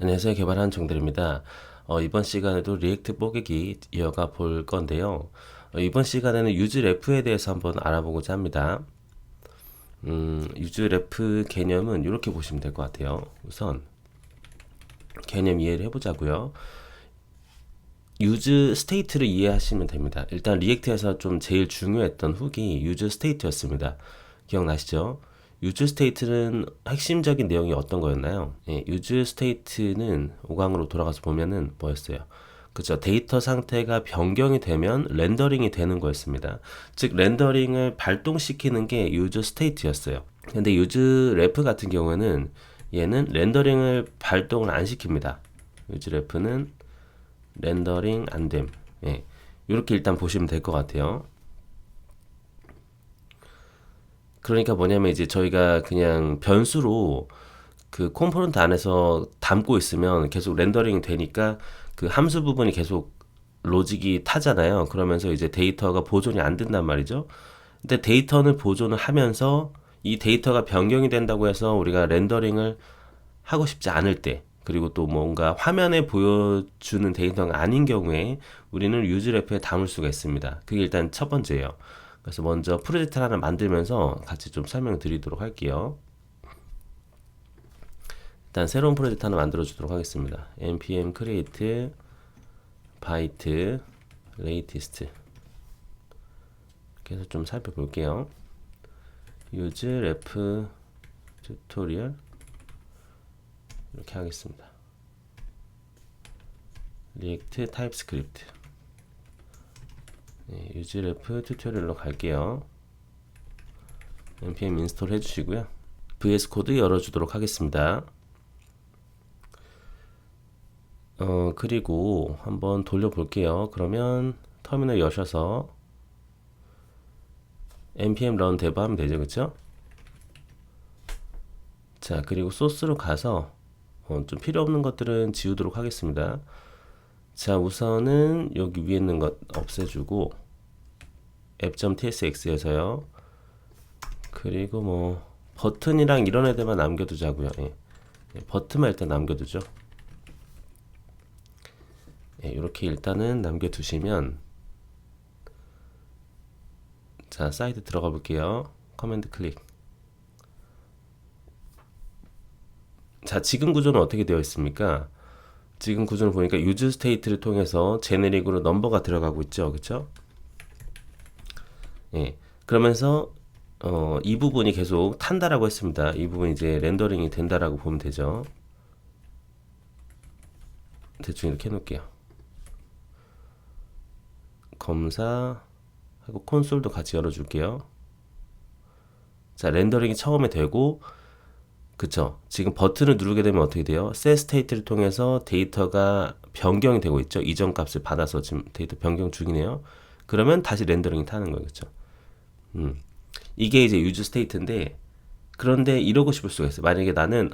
안녕하세요. 개발한 정들입니다. 이번 시간에도 리액트 뽀개기 이어가 볼 건데요. 이번 시간에는 유즈레프에 대해서 한번 알아보고자 합니다. 유즈레프 개념은 이렇게 보시면 될 것 같아요. 우선 개념 이해를 해보자고요. 유즈 스테이트를 이해하시면 됩니다. 일단 리액트에서 좀 제일 중요했던 훅이 유즈 스테이트였습니다. 기억나시죠? 유즈 스테이트는 핵심적인 내용이 어떤 거였나요? 예, 유즈 스테이트는 5강으로 돌아가서 보면은 뭐였어요? 그죠? 데이터 상태가 변경이 되면 렌더링이 되는 거였습니다. 즉 렌더링을 발동시키는 게 유즈 스테이트였어요. 근데 유즈 래프 같은 경우에는 얘는 렌더링을 발동을 안 시킵니다. 유즈 래프는 렌더링 안 됨. 예. 이렇게 일단 보시면 될 것 같아요. 그러니까 뭐냐면 이제 저희가 그냥 변수로 그 컴포넌트 안에서 담고 있으면 계속 렌더링이 되니까 그 함수 부분이 계속 로직이 타잖아요. 그러면서 이제 데이터가 보존이 안 된단 말이죠. 근데 데이터는 보존을 하면서 이 데이터가 변경이 된다고 해서 우리가 렌더링을 하고 싶지 않을 때, 그리고 또 뭔가 화면에 보여주는 데이터가 아닌 경우에 우리는 유즈래프에 담을 수가 있습니다. 그게 일단 첫 번째예요. 그래서 먼저 프로젝트를 하나 만들면서 같이 좀 설명드리도록 할게요. 일단 새로운 프로젝트 하나 만들어 주도록 하겠습니다. npm create byte latest 이렇게 해서 좀 살펴볼게요. useref tutorial 이렇게 하겠습니다. react typescript 네, useref 튜토리얼로 갈게요. npm 인스톨 해주시고요. vs 코드 열어주도록 하겠습니다. 그리고 한번 돌려볼게요. 그러면 터미널 여셔서 npm run dev 하면 되죠, 그쵸? 자, 그리고 소스로 가서 좀 필요 없는 것들은 지우도록 하겠습니다. 자, 우선은 여기 위에 있는 것 없애주고 app.tsx에서요. 그리고 뭐 버튼이랑 이런 애들만 남겨두자고요. 예. 버튼만 일단 남겨두죠. 예, 이렇게 일단은 남겨두시면 자, 사이트 들어가 볼게요. 커맨드 클릭. 자, 지금 구조는 어떻게 되어 있습니까? 지금 구조를 보니까 유즈 스테이트를 통해서 제네릭으로 넘버가 들어가고 있죠. 그쵸? 예. 그러면서 이 부분이 계속 탄다라고 했습니다. 이 부분이 이제 렌더링이 된다라고 보면 되죠. 대충 이렇게 해놓을게요. 검사하고 콘솔도 같이 열어줄게요. 자, 렌더링이 처음에 되고, 그쵸? 지금 버튼을 누르게 되면 어떻게 돼요? set state를 통해서 데이터가 변경이 되고 있죠. 이전 값을 받아서 지금 데이터 변경 중이네요. 그러면 다시 렌더링이 타는 거예요. 그쵸? 이게 이제 유즈 스테이트인데, 그런데 이러고 싶을 수가 있어요. 만약에 난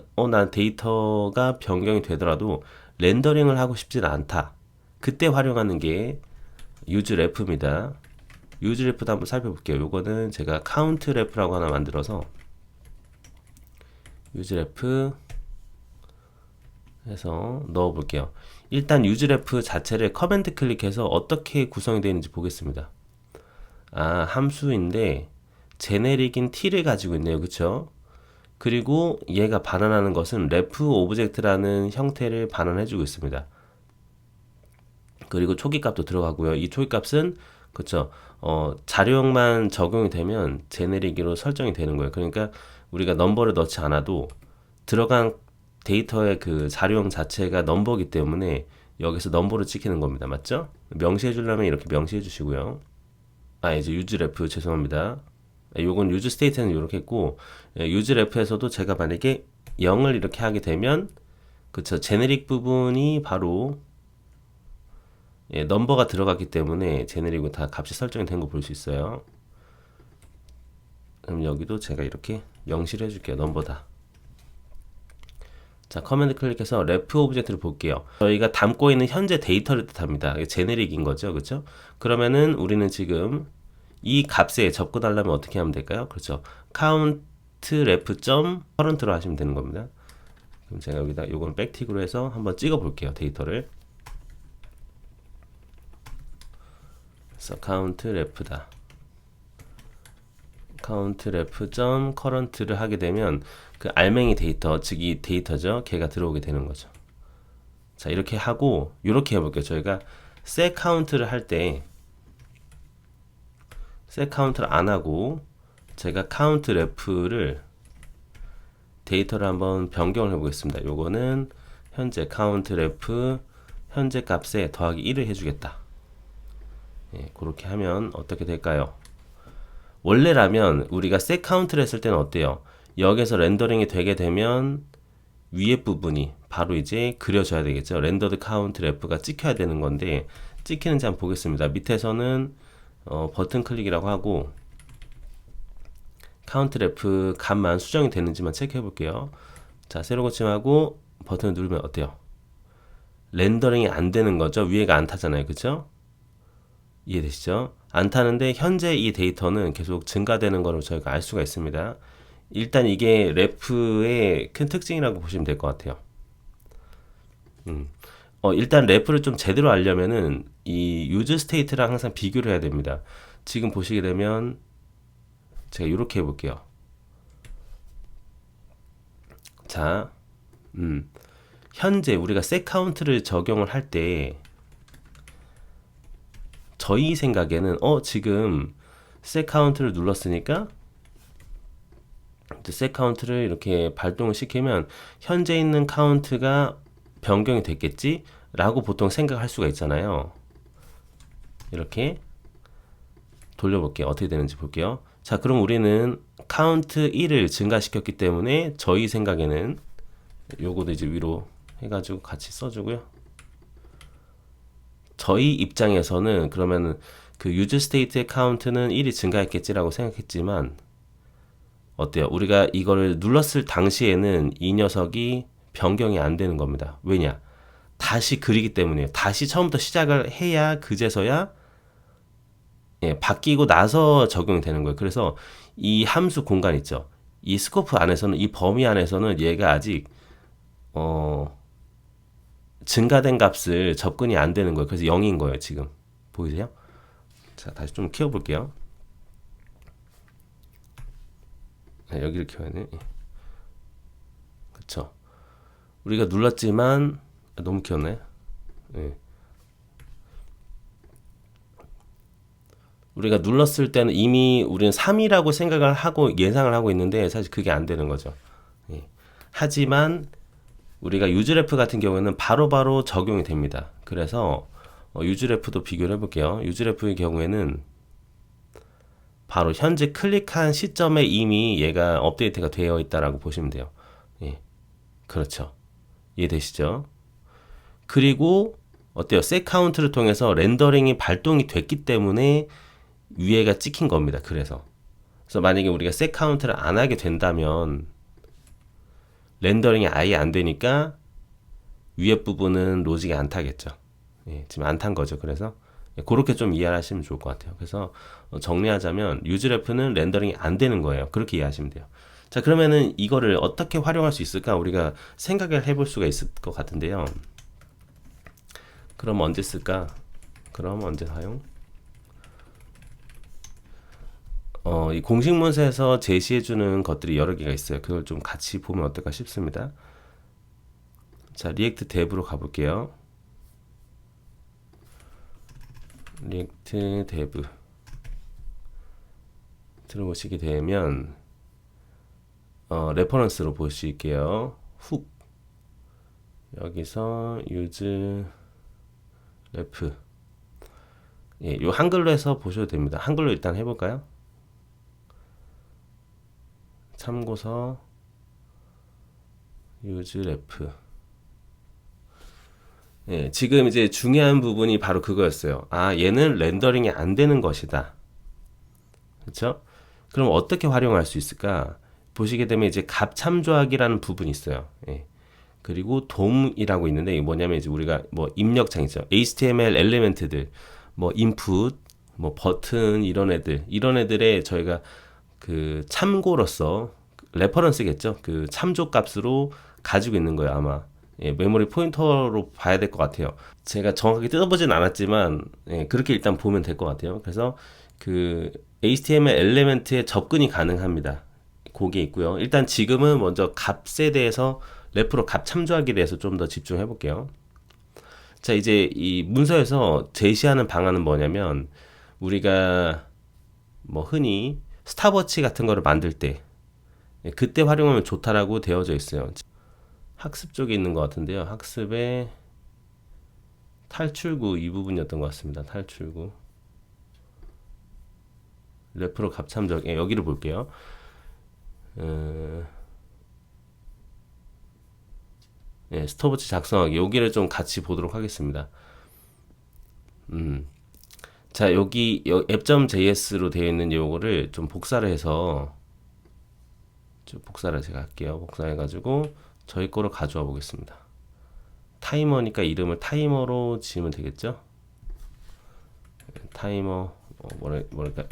데이터가 변경이 되더라도 렌더링을 하고 싶지는 않다. 그때 활용하는 게 유즈래프입니다. 유즈래프도 한번 살펴볼게요. 요거는 제가 카운트래프라고 하나 만들어서 유즈래프 해서 넣어볼게요. 일단 유즈래프 자체를 커맨드 클릭해서 어떻게 구성이 되어 있는지 보겠습니다. 함수인데 제네릭인 t를 가지고 있네요. 그쵸? 그리고 얘가 반환하는 것은 ref 오브젝트라는 형태를 반환해주고 있습니다. 그리고 초기 값도 들어가고요. 이 초기 값은 그쵸? 자료형만 적용이 되면 제네릭으로 설정이 되는 거예요. 그러니까 우리가 넘버를 넣지 않아도 들어간 데이터의 그 자료형 자체가 넘버이기 때문에 여기서 넘버를 찍히는 겁니다. 맞죠? 명시해 주려면 이렇게 명시해 주시고요. 이제 유즈래프 죄송합니다. 요건 유즈 스테이트는 이렇게 했고 유즈래프에서도 제가 만약에 0을 이렇게 하게 되면 그쵸? 제네릭 부분이 바로 넘버가 들어갔기 때문에 제네릭은 다 값이 설정이 된 거 볼 수 있어요. 그럼 여기도 제가 이렇게 명시를 해줄게요. 넘버다. 자, 커맨드 클릭해서 ref 오브젝트를 볼게요. 저희가 담고 있는 현재 데이터를 뜻합니다. 이게 제네릭인 거죠. 그렇죠? 그러면은 우리는 지금 이 값에 접근하려면 어떻게 하면 될까요? 그렇죠. count ref current로 하시면 되는 겁니다. 그럼 제가 여기다 요건 백틱으로 해서 한번 찍어 볼게요. 데이터를. 그래서 count ref다. count ref 점 current를 하게 되면 그 알맹이 데이터, 즉 이 데이터죠. 걔가 들어오게 되는 거죠. 자, 이렇게 하고 이렇게 해볼게요. 저희가 set count를 할 때 set count를 안 하고 제가 count ref를 데이터를 한번 변경을 해보겠습니다. 요거는 현재 count ref 현재 값에 더하기 1을 해주겠다. 예, 그렇게 하면 어떻게 될까요? 원래라면 우리가 set count를 했을 때는 어때요? 여기서 렌더링이 되게 되면 위에 부분이 바로 이제 그려져야 되겠죠. 렌더드 count ref가 찍혀야 되는 건데 찍히는지 한번 보겠습니다. 밑에서는 버튼 클릭이라고 하고 count ref 값만 수정이 됐는지만 체크해 볼게요. 자, 새로 고침하고 버튼을 누르면 어때요? 렌더링이 안 되는 거죠. 위에가 안 타잖아요. 그쵸? 이해되시죠? 안 타는데 현재 이 데이터는 계속 증가되는 거로 저희가 알 수가 있습니다. 일단 이게 래프의 큰 특징이라고 보시면 될 것 같아요. 일단 래프를 좀 제대로 알려면은 이 유즈 스테이트랑 항상 비교를 해야 됩니다. 지금 보시게 되면 제가 이렇게 해볼게요. 자, 현재 우리가 set count를 적용을 할 때 저희 생각에는 지금 set count를 눌렀으니까 set count를 이렇게 발동을 시키면 현재 있는 카운트가 변경이 됐겠지? 라고 보통 생각할 수가 있잖아요. 이렇게 돌려볼게요. 어떻게 되는지 볼게요. 자, 그럼 우리는 count 1을 증가시켰기 때문에 저희 생각에는 요거도 이제 위로 해가지고 같이 써주고요. 저희 입장에서는 그러면 그 use state의 count는 1이 증가했겠지라고 생각했지만 어때요? 우리가 이거를 눌렀을 당시에는 이 녀석이 변경이 안 되는 겁니다. 왜냐? 다시 그리기 때문이에요. 다시 처음부터 시작을 해야 그제서야 바뀌고 나서 적용이 되는 거예요. 그래서 이 함수 공간 있죠. 이 스코프 안에서는 이 범위 안에서는 얘가 아직 증가된 값을 접근이 안 되는 거예요. 그래서 0인 거예요. 지금 보이세요? 자, 다시 좀 키워볼게요. 네, 여기를 키워야 돼. 그쵸? 우리가 눌렀지만 너무 키웠네. 네. 우리가 눌렀을 때는 이미 우리는 3이라고 생각을 하고 예상을 하고 있는데 사실 그게 안 되는 거죠. 예. 하지만 우리가 유즈레프 같은 경우에는 바로바로 적용이 됩니다. 그래서 유즈레프도 비교를 해볼게요. 유즈레프의 경우에는 바로 현재 클릭한 시점에 이미 얘가 업데이트가 되어 있다라고 보시면 돼요. 예. 그렇죠. 이해되시죠? 그리고 어때요? set count를 통해서 렌더링이 발동이 됐기 때문에 위에가 찍힌 겁니다. 그래서 만약에 우리가 set count를 안 하게 된다면 렌더링이 아예 안 되니까 위에 부분은 로직이 안 타겠죠. 예, 지금 안 탄 거죠. 그래서 그렇게 좀 이해하시면 좋을 것 같아요. 그래서 정리하자면 유즈레프는 렌더링이 안 되는 거예요. 그렇게 이해하시면 돼요. 자, 그러면은 이거를 어떻게 활용할 수 있을까? 우리가 생각을 해볼 수가 있을 것 같은데요. 그럼 언제 쓸까? 그럼 언제 사용? 이 공식 문서에서 제시해주는 것들이 여러 개가 있어요. 그걸 좀 같이 보면 어떨까 싶습니다. 자, 리액트 dev로 가볼게요. 리액트 dev 들어보시게 되면 레퍼런스로 보실게요. 훅 여기서 use ref 예, 요 한글로 해서 보셔도 됩니다. 한글로 일단 해볼까요? 참고서 use ref 예, 지금 이제 중요한 부분이 바로 그거였어요. 아, 얘는 렌더링이 안 되는 것이다. 그렇죠? 그럼 어떻게 활용할 수 있을까? 보시게 되면 이제 값 참조하기라는 부분이 있어요. 예. 그리고 DOM이라고 있는데 이게 뭐냐면 이제 우리가 뭐 입력창 있죠. HTML 엘리멘트들, 뭐 인풋, 뭐 버튼 이런 애들에 저희가 그 참고로서 레퍼런스겠죠. 그 참조 값으로 가지고 있는 거예요, 아마. 예, 메모리 포인터로 봐야 될 것 같아요. 제가 정확하게 뜯어보진 않았지만, 예, 그렇게 일단 보면 될 것 같아요. 그래서 그 HTML 엘리멘트에 접근이 가능합니다. 그게 있고요. 일단 지금은 먼저 값에 대해서 래프로 값 참조하기에 대해서 좀 더 집중해 볼게요. 자, 이제 이 문서에서 제시하는 방안은 뭐냐면, 우리가 뭐 흔히 스탑워치 같은 거를 만들 때, 예, 그때 활용하면 좋다라고 되어져 있어요. 학습 쪽에 있는 것 같은데요. 학습의 탈출구 이 부분이었던 것 같습니다. 탈출구. 래프로 값 참조, 예, 여기를 볼게요. 예, 스톱워치 작성하기. 여기를 좀 같이 보도록 하겠습니다. 자, 여기 app.js로 되어 있는 요거를 좀 복사를 해서 좀 복사를 제가 할게요. 복사해가지고 저희 거로 가져와 보겠습니다. 타이머니까 이름을 타이머로 지으면 되겠죠? 타이머 뭐랄까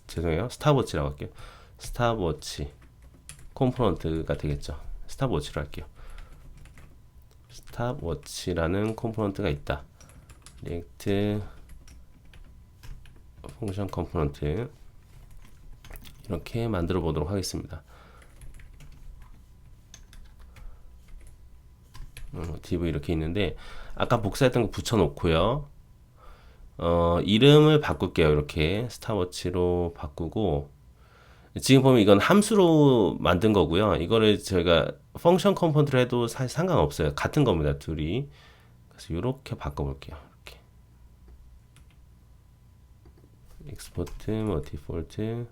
죄송해요. 스탑워치라고 할게요. 스탑워치 컴포넌트가 되겠죠. 스탑워치로 할게요. 스탑워치라는 컴포넌트가 있다. 리액트 펑션 컴포넌트 이렇게 만들어 보도록 하겠습니다. div 이렇게 있는데 아까 복사했던 거 붙여 놓고요. 이름을 바꿀게요. 이렇게 스탑워치로 바꾸고 지금 보면 이건 함수로 만든 거고요. 이거를 저희가 펑션 컴포넌트로 해도 사실 상관없어요. 같은 겁니다. 둘이. 그래서 이렇게 바꿔볼게요. 이렇게 익스포트 뭐 디폴트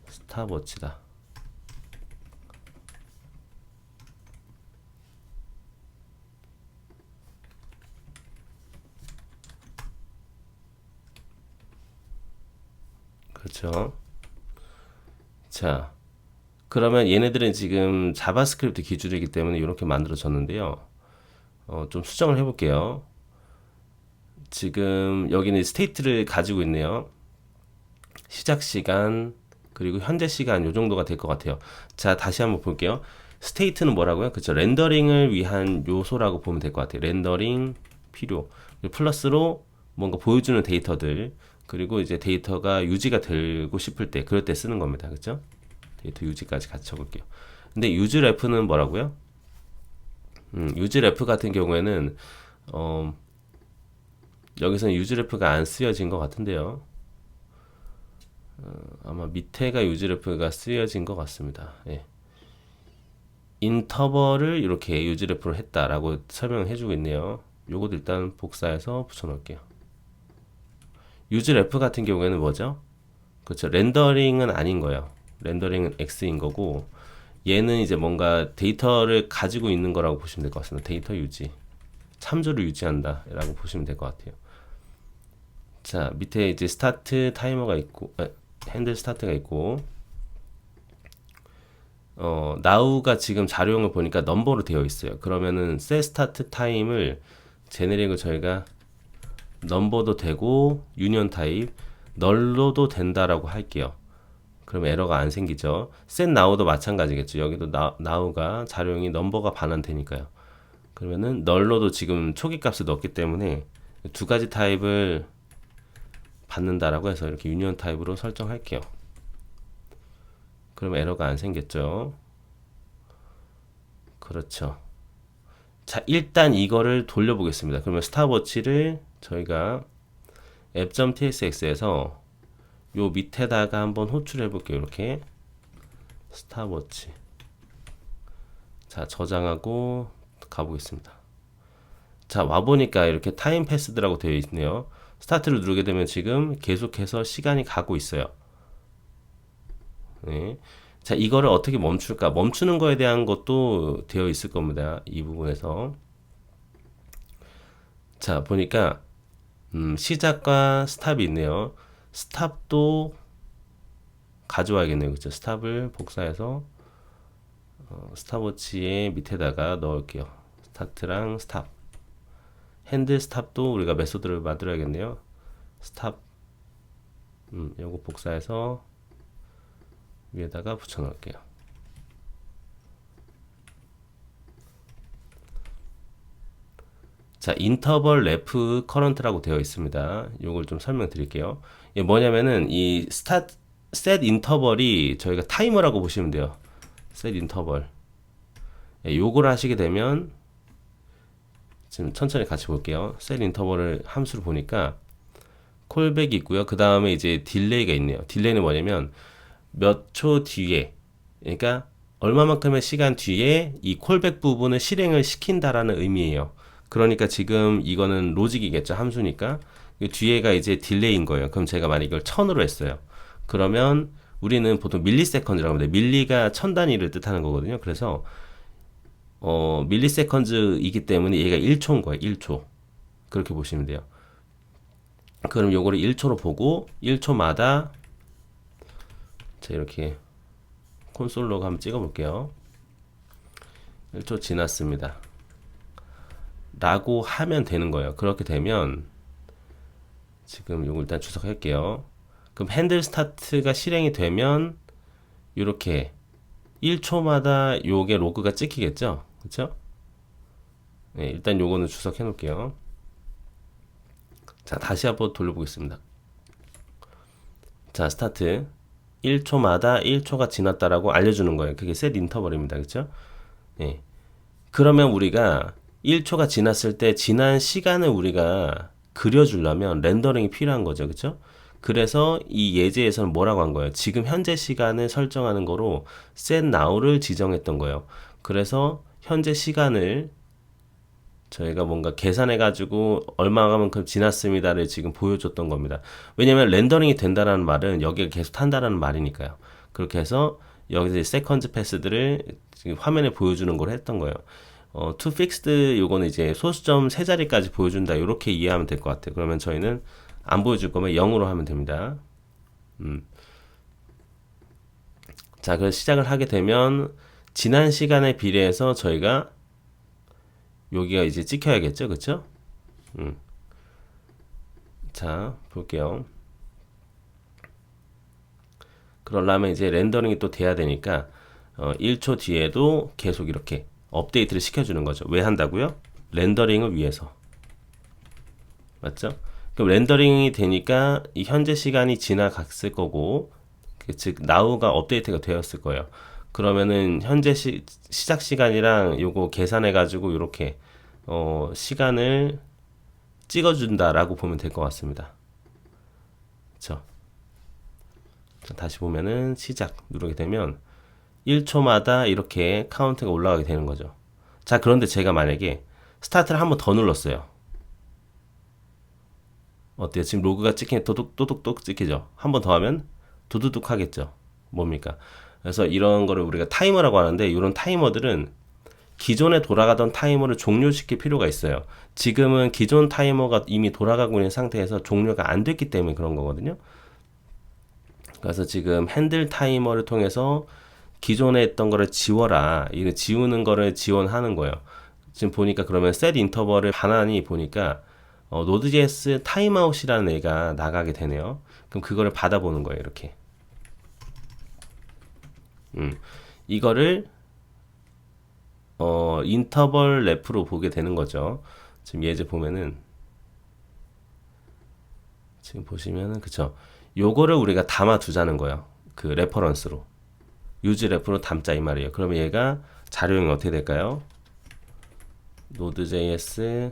스탑워치다. 그렇죠. 자, 그러면 얘네들은 지금 자바스크립트 기준이기 때문에 이렇게 만들어졌는데요. 좀 수정을 해볼게요. 지금 여기는 스테이트를 가지고 있네요. 시작 시간 그리고 현재 시간 요 정도가 될 것 같아요. 자, 다시 한번 볼게요. 스테이트는 뭐라고요? 그렇죠. 렌더링을 위한 요소라고 보면 될 것 같아요. 렌더링 필요. 플러스로 뭔가 보여주는 데이터들 그리고 이제 데이터가 유지가 되고 싶을 때 그럴 때 쓰는 겁니다. 그렇죠? 데이터 유지까지 같이 적을게요. 근데 유즈레프는 뭐라고요? 유즈레프 같은 경우에는 여기서는 유즈레프가 안 쓰여진 것 같은데요. 아마 밑에가 유즈레프가 쓰여진 것 같습니다. 예. 인터벌을 이렇게 유즈레프로 했다라고 설명을 해주고 있네요. 요것도 일단 복사해서 붙여놓을게요. 유즈레프 같은 경우에는 뭐죠? 그렇죠. 렌더링은 아닌 거예요. 렌더링은 X인 거고 얘는 이제 뭔가 데이터를 가지고 있는 거라고 보시면 될 것 같습니다. 데이터 유지. 참조를 유지한다 라고 보시면 될 것 같아요. 자, 밑에 이제 스타트 타이머가 있고 핸들 스타트가 있고 now가 지금 자료용을 보니까 넘버로 되어 있어요. 그러면은 set start time을 제네릭을 저희가 넘버도 되고 유니언 타입 널로도 된다라고 할게요. 그럼 에러가 안 생기죠. set now도 마찬가지겠죠. 여기도 now가 자료용이 넘버가 반환되니까요. 그러면은 널로도 지금 초기 값을 넣었기 때문에 두 가지 타입을 받는다라고 해서 이렇게 유니언 타입으로 설정할게요. 그럼 에러가 안 생겼죠. 그렇죠. 자, 일단 이거를 돌려보겠습니다. 그러면 스탑워치를 저희가 app.tsx에서 요 밑에다가 한번 호출해 볼게요. 이렇게 스탑워치. 자, 저장하고 가보겠습니다. 자, 와보니까 이렇게 타임 패스드라고 되어 있네요. 스타트를 누르게 되면 지금 계속해서 시간이 가고 있어요. 네. 자, 이거를 어떻게 멈출까? 멈추는 거에 대한 것도 되어 있을 겁니다. 이 부분에서. 자, 보니까 시작과 스탑이 있네요. 스탑도 가져와야겠네요. 그렇죠? 스탑을 복사해서 스탑워치의 밑에다가 넣을게요. 스타트랑 스탑. 핸드 스탑도 우리가 메소드를 만들어야겠네요. 스탑 요거 복사해서 위에다가 붙여 넣을게요. 자, 인터벌 래프 커런트라고 되어 있습니다. 요걸 좀 설명드릴게요. 이게 뭐냐면은 이 셋 인터벌이 저희가 타이머라고 보시면 돼요. 셋 인터벌. 요걸 하시게 되면 지금 천천히 같이 볼게요. 셋 인터벌을 함수를 보니까 콜백이 있고요. 그 다음에 이제 딜레이가 있네요. 딜레이는 뭐냐면 몇 초 뒤에, 그러니까 얼마만큼의 시간 뒤에 이 콜백 부분을 실행을 시킨다라는 의미예요. 그러니까 지금 이거는 로직이겠죠. 함수니까. 뒤에가 이제 딜레이인 거예요. 그럼 제가 만약 이걸 1000으로 했어요. 그러면 우리는 보통 밀리세컨즈라고 합니다. 밀리가 1000단위를 뜻하는 거거든요. 그래서 밀리세컨즈이기 때문에 얘가 1초인 거예요. 1초. 그렇게 보시면 돼요. 그럼 요거를 1초로 보고 1초마다 자, 이렇게 콘솔로 한번 찍어 볼게요. 1초 지났습니다. 라고 하면 되는 거예요. 그렇게 되면 지금 요거 일단 추석할게요. 그럼 핸들 스타트가 실행이 되면 이렇게 1초마다 요게 로그가 찍히겠죠? 그쵸? 네, 일단 요거는 추석해 놓을게요. 자, 다시 한번 돌려보겠습니다. 자, 스타트. 1초마다 1초가 지났다라고 알려주는 거예요. 그게 셋 인터벌입니다. 그쵸? 네. 그러면 우리가 1초가 지났을 때 지난 시간을 우리가 그려주려면 렌더링이 필요한 거죠. 그쵸? 그래서 이 예제에서는 뭐라고 한 거예요? 지금 현재 시간을 설정하는 거로 set now를 지정했던 거예요. 그래서 현재 시간을 저희가 뭔가 계산해가지고 얼마만큼 지났습니다를 지금 보여줬던 겁니다. 왜냐면 렌더링이 된다라는 말은 여기가 계속 탄다라는 말이니까요. 그렇게 해서 여기서 세컨즈 패스들을 지금 화면에 보여주는 걸 했던 거예요. to fixed 요거는 이제 소수점 세 자리까지 보여준다. 이렇게 이해하면 될 것 같아요. 그러면 저희는 안 보여줄 거면 0으로 하면 됩니다. 자, 그래서 시작을 하게 되면 지난 시간에 비례해서 저희가 여기가 이제 찍혀야겠죠, 그쵸? 자, 볼게요. 그러려면 이제 렌더링이 또 돼야 되니까 1초 뒤에도 계속 이렇게 업데이트를 시켜주는 거죠. 왜 한다고요? 렌더링을 위해서. 맞죠? 그럼 렌더링이 되니까 이 현재 시간이 지나갔을 거고, 즉 now가 업데이트가 되었을 거예요. 그러면은 현재 시작 시간이랑 요거 계산해 가지고 이렇게 시간을 찍어준다라고 보면 될 것 같습니다. 그렇죠? 다시 보면은 시작 누르게 되면 1초마다 이렇게 카운트가 올라가게 되는 거죠. 자, 그런데 제가 만약에 스타트를 한 번 더 눌렀어요. 어때요? 지금 로그가 찍히면 또둑또둑 찍히죠? 한 번 더 하면 두두둑 하겠죠? 뭡니까? 그래서 이런 거를 우리가 타이머라고 하는데, 이런 타이머들은 기존에 돌아가던 타이머를 종료시킬 필요가 있어요. 지금은 기존 타이머가 이미 돌아가고 있는 상태에서 종료가 안 됐기 때문에 그런 거거든요. 그래서 지금 핸들 타이머를 통해서 기존에 했던 거를 지워라. 이거 지우는 거를 지원하는 거예요. 지금 보니까 그러면 셋 인터벌을 반환이 보니까 Node.js 타임아웃이라는 애가 나가게 되네요. 그럼 그거를 받아보는 거예요. 이렇게. 이거를 인터벌 랩으로 보게 되는 거죠. 지금 예제 보면은 지금 보시면은 그쵸. 요거를 우리가 담아 두자는 거예요. 그 레퍼런스로. 유즈 랩으로 담자 이 말이에요. 그러면 얘가 자료형이 어떻게 될까요? Node.js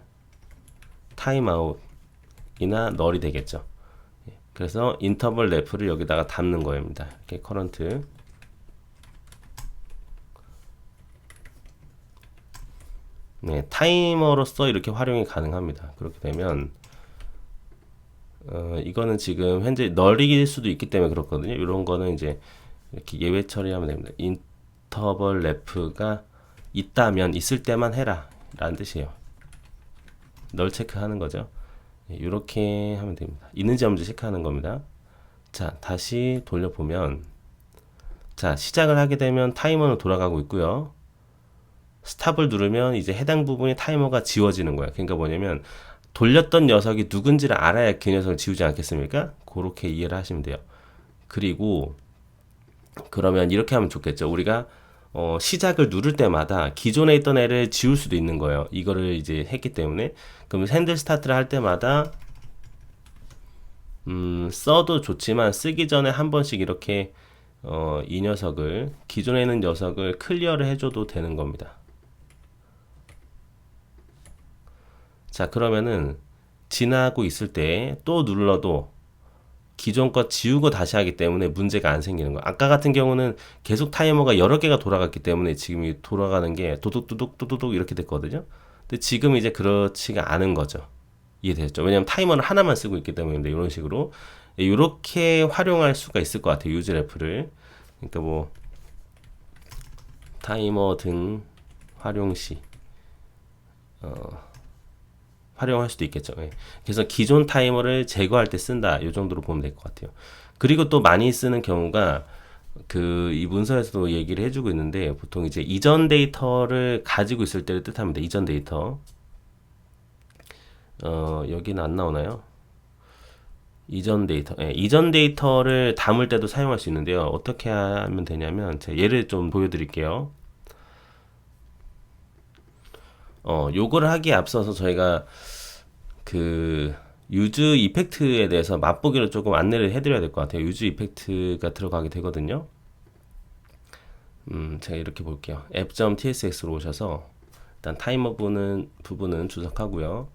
타임아웃이나 널이 되겠죠. 그래서 인터벌 랩을 여기다가 담는 거입니다. 이렇게 커런트. 네, 타이머로서 이렇게 활용이 가능합니다. 그렇게 되면 이거는 지금 현재 널일 수도 있기 때문에 그렇거든요. 이런 거는 이제 이렇게 예외 처리하면 됩니다. 인터벌 랩가 있다면 있을 때만 해라 라는 뜻이에요. 널 체크하는 거죠. 이렇게 하면 됩니다. 있는지 없는지 체크하는 겁니다. 자, 다시 돌려보면 자, 시작을 하게 되면 타이머는 돌아가고 있고요. 스탑을 누르면 이제 해당 부분의 타이머가 지워지는 거예요. 그러니까 뭐냐면 돌렸던 녀석이 누군지를 알아야 그 녀석을 지우지 않겠습니까? 그렇게 이해를 하시면 돼요. 그리고 그러면 이렇게 하면 좋겠죠. 우리가 시작을 누를 때마다 기존에 있던 애를 지울 수도 있는 거예요. 이거를 이제 했기 때문에. 그럼 핸들 스타트를 할 때마다 써도 좋지만 쓰기 전에 한 번씩 이렇게 이 녀석을 기존에 있는 녀석을 클리어를 해줘도 되는 겁니다. 자, 그러면은 지나고 있을 때 또 눌러도 기존 거 지우고 다시 하기 때문에 문제가 안 생기는 거야. 아까 같은 경우는 계속 타이머가 여러 개가 돌아갔기 때문에 지금 이 돌아가는 게 도둑도둑도둑 이렇게 됐거든요. 근데 지금 이제 그렇지가 않은 거죠. 이해되셨죠? 왜냐면 타이머를 하나만 쓰고 있기 때문인데 이런 식으로 이렇게 활용할 수가 있을 것 같아요. 유즈래프를. 그러니까 뭐 타이머 등 활용 시 활용할 수도 있겠죠. 예. 그래서 기존 타이머를 제거할 때 쓴다. 이 정도로 보면 될 것 같아요. 그리고 또 많이 쓰는 경우가 이 문서에서도 얘기를 해주고 있는데 보통 이제 이전 데이터를 가지고 있을 때를 뜻합니다. 이전 데이터. 여기는 안 나오나요? 이전 데이터. 예, 이전 데이터를 담을 때도 사용할 수 있는데요. 어떻게 하면 되냐면 제가 예를 좀 보여드릴게요. 요거를 하기에 앞서서 저희가 유즈 이펙트에 대해서 맛보기로 조금 안내를 해드려야 될 것 같아요. 유즈 이펙트가 들어가게 되거든요. 제가 이렇게 볼게요. app.tsx로 오셔서 일단 타이머 부분은 주석하고요.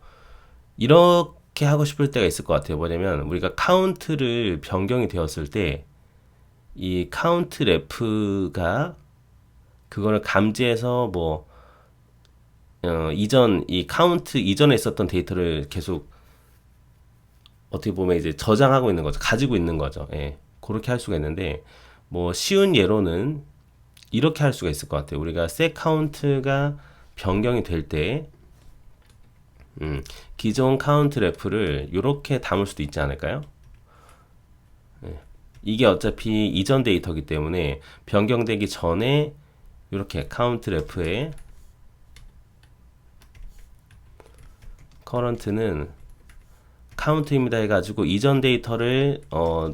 이렇게 하고 싶을 때가 있을 것 같아요. 뭐냐면 우리가 카운트를 변경이 되었을 때 이 카운트 래프가 그거를 감지해서 뭐 이 카운트 이전에 있었던 데이터를 계속 어떻게 보면 이제 저장하고 있는 거죠. 가지고 있는 거죠. 예. 그렇게 할 수가 있는데, 뭐, 쉬운 예로는 이렇게 할 수가 있을 것 같아요. 우리가 set count가 변경이 될 때, 기존 카운트 래프를 이렇게 담을 수도 있지 않을까요? 예. 이게 어차피 이전 데이터이기 때문에 변경되기 전에 이렇게 카운트 래프에 커런트는 카운트입니다 해가지고 이전 데이터를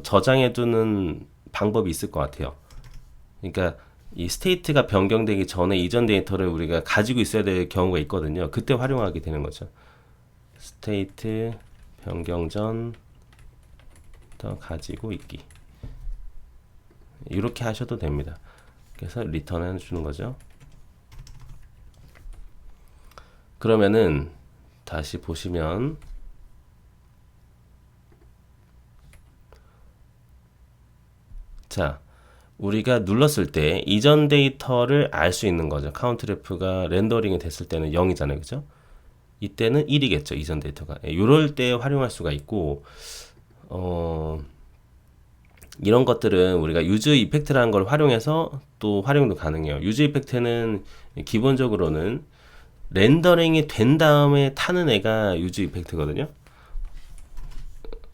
저장해 두는 방법이 있을 것 같아요. 그러니까 이 스테이트가 변경되기 전에 이전 데이터를 우리가 가지고 있어야 될 경우가 있거든요. 그때 활용하게 되는 거죠. 스테이트 변경 전 더 가지고 있기. 이렇게 하셔도 됩니다. 그래서 리턴 해주는 거죠. 그러면은 다시 보시면 자, 우리가 눌렀을 때 이전 데이터를 알 수 있는 거죠. 카운트래프가 렌더링이 됐을 때는 0이잖아요. 그죠? 이때는 1이겠죠. 이전 데이터가. 이럴 때 활용할 수가 있고 이런 것들은 우리가 유즈 이펙트라는 걸 활용해서 또 활용도 가능해요. 유즈 이펙트는 기본적으로는 렌더링이 된 다음에 타는 애가 유즈 이펙트거든요.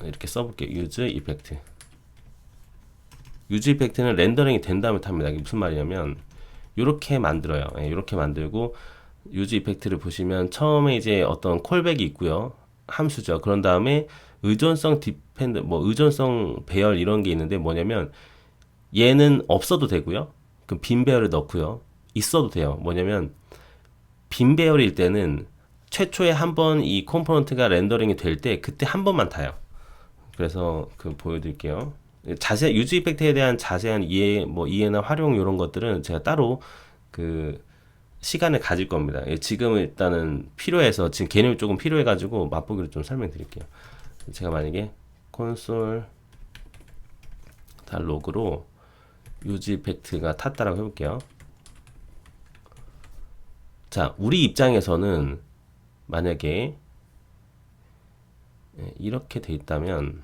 이렇게 써볼게요. 유즈 이펙트. 유즈 이펙트는 렌더링이 된 다음에 탑니다. 이게 무슨 말이냐면 이렇게 만들어요. 이렇게 만들고 유즈 이펙트를 보시면 처음에 이제 어떤 콜백이 있고요. 함수죠. 그런 다음에 의존성 디펜드 뭐 의존성 배열 이런 게 있는데 뭐냐면 얘는 없어도 되고요. 그럼 빈 배열을 넣고요. 있어도 돼요. 뭐냐면 빈 배열일 때는 최초에 한 번 이 컴포넌트가 렌더링이 될 때 그때 한 번만 타요. 그래서 보여드릴게요. 유즈 이펙트에 대한 자세한 이해나 활용 이런 것들은 제가 따로 시간을 가질 겁니다. 지금 일단은 필요해서 지금 개념이 조금 필요해가지고 맛보기로 좀 설명드릴게요. 제가 만약에 콘솔 로그로 유즈 이펙트가 탔다라고 해볼게요. 자, 우리 입장에서는 만약에 이렇게 돼 있다면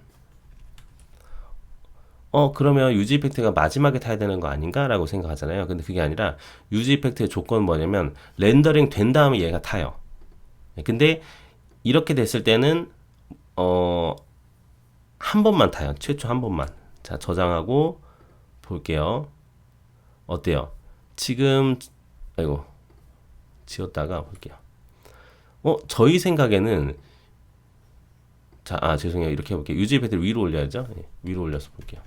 그러면 유즈 이펙트가 마지막에 타야 되는 거 아닌가? 라고 생각하잖아요. 근데 그게 아니라 유즈 이펙트의 조건은 뭐냐면 렌더링 된 다음에 얘가 타요. 근데 이렇게 됐을 때는 한 번만 타요. 최초 한 번만. 자, 저장하고 볼게요. 어때요? 지금 아이고 지웠다가 볼게요. 저희 생각에는 자, 죄송해요. 이렇게 해볼게요. 유즈 이펙트를 위로 올려야죠. 위로 올려서 볼게요.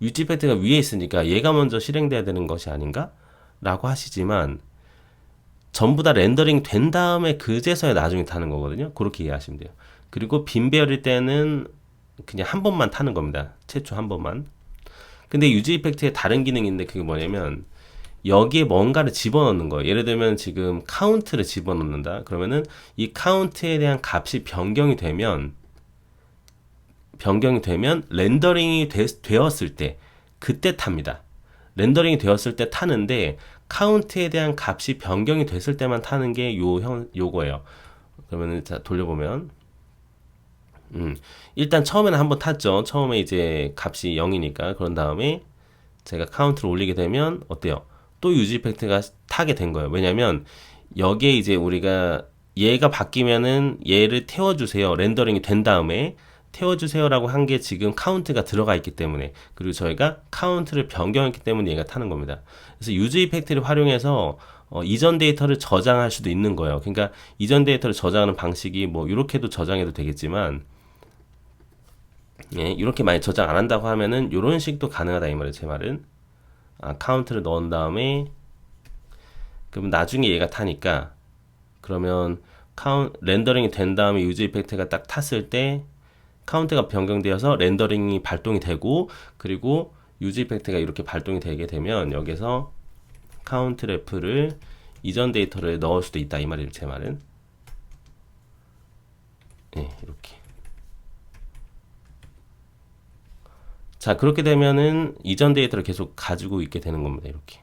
유지 이펙트가 위에 있으니까 얘가 먼저 실행돼야 되는 것이 아닌가? 라고 하시지만 전부 다 렌더링 된 다음에 그제서야 나중에 타는 거거든요. 그렇게 이해하시면 돼요. 그리고 빈 배열일 때는 그냥 한 번만 타는 겁니다. 최초 한 번만. 근데 유지 이펙트의 다른 기능이 있는데 그게 뭐냐면 여기에 뭔가를 집어넣는 거예요. 예를 들면 지금 카운트를 집어넣는다. 그러면은 이 카운트에 대한 값이 변경이 되면 렌더링이 되었을 때 그때 탑니다. 렌더링이 되었을 때 타는데 카운트에 대한 값이 변경이 됐을 때만 타는 게 요거예요. 그러면은 자 돌려보면 일단 처음에는 한번 탔죠. 처음에 이제 값이 0이니까 그런 다음에 제가 카운트를 올리게 되면 어때요? 또 유지 이펙트가 타게 된 거예요. 왜냐면 여기에 이제 우리가 얘가 바뀌면은 얘를 태워주세요. 렌더링이 된 다음에 태워주세요라고 한 게 지금 카운트가 들어가 있기 때문에 그리고 저희가 카운트를 변경했기 때문에 얘가 타는 겁니다. 그래서 유지 이펙트를 활용해서 이전 데이터를 저장할 수도 있는 거예요. 그러니까 이전 데이터를 저장하는 방식이 뭐 이렇게도 저장해도 되겠지만 예, 이렇게 많이 저장 안 한다고 하면은 이런 식도 가능하다 이 말이에요. 제 말은 카운트를 넣은 다음에 그럼 나중에 얘가 타니까 그러면 렌더링이 된 다음에 유지 이펙트가 딱 탔을 때 카운트가 변경되어서 렌더링이 발동이 되고 그리고 유지 이펙트가 이렇게 발동이 되게 되면 여기서 카운트 래프를 이전 데이터를 넣을 수도 있다 이 말이에요. 제 말은 네, 이렇게 자 그렇게 되면은 이전 데이터를 계속 가지고 있게 되는 겁니다. 이렇게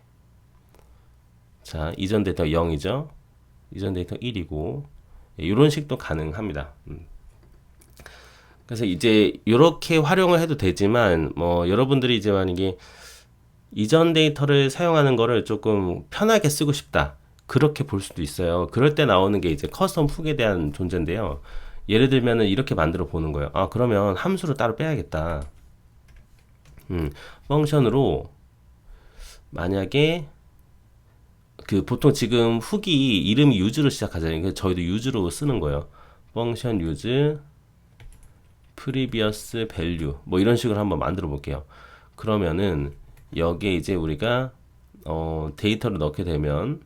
자 이전 데이터 0이죠. 이전 데이터 1이고 이런 식도 가능합니다. 그래서 이제 이렇게 활용을 해도 되지만 뭐 여러분들이 이제 만약에 이전 데이터를 사용하는 거를 조금 편하게 쓰고 싶다 그렇게 볼 수도 있어요. 그럴 때 나오는 게 이제 커스텀 훅에 대한 존재인데요. 예를 들면은 이렇게 만들어 보는 거예요. 그러면 함수를 따로 빼야겠다. 펑션으로 만약에 그 보통 지금 훅이 이름이 use로 시작하잖아요. 그래서 저희도 use로 쓰는 거예요. 펑션 use previous value 뭐 이런 식으로 한번 만들어 볼게요. 그러면은 여기에 이제 우리가 데이터를 넣게 되면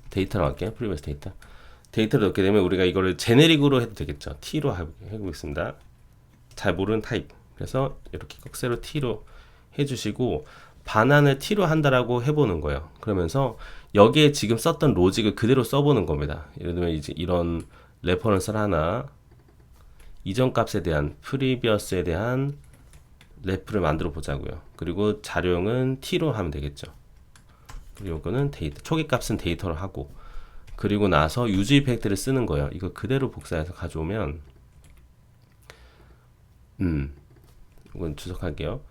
데이터로 할게요. previous 데이터를 넣게 되면 우리가 이거를 제네릭으로 해도 되겠죠. t로 해보겠습니다. 잘 모르는 타입 그래서 이렇게 꺽쇠로 t로 해주시고 반환을 t로 한다라고 해보는 거예요. 그러면서 여기에 지금 썼던 로직을 그대로 써보는 겁니다. 예를 들면 이제 이런 레퍼런스를 하나 이전 값에 대한 프리비어스에 대한 레프를 만들어 보자고요. 그리고 자료형은 t로 하면 되겠죠. 그리고 이거는 데이터 초기 값은 데이터로 하고 그리고 나서 유지 이펙트를 쓰는 거예요. 이거 그대로 복사해서 가져오면 이건 주석할게요.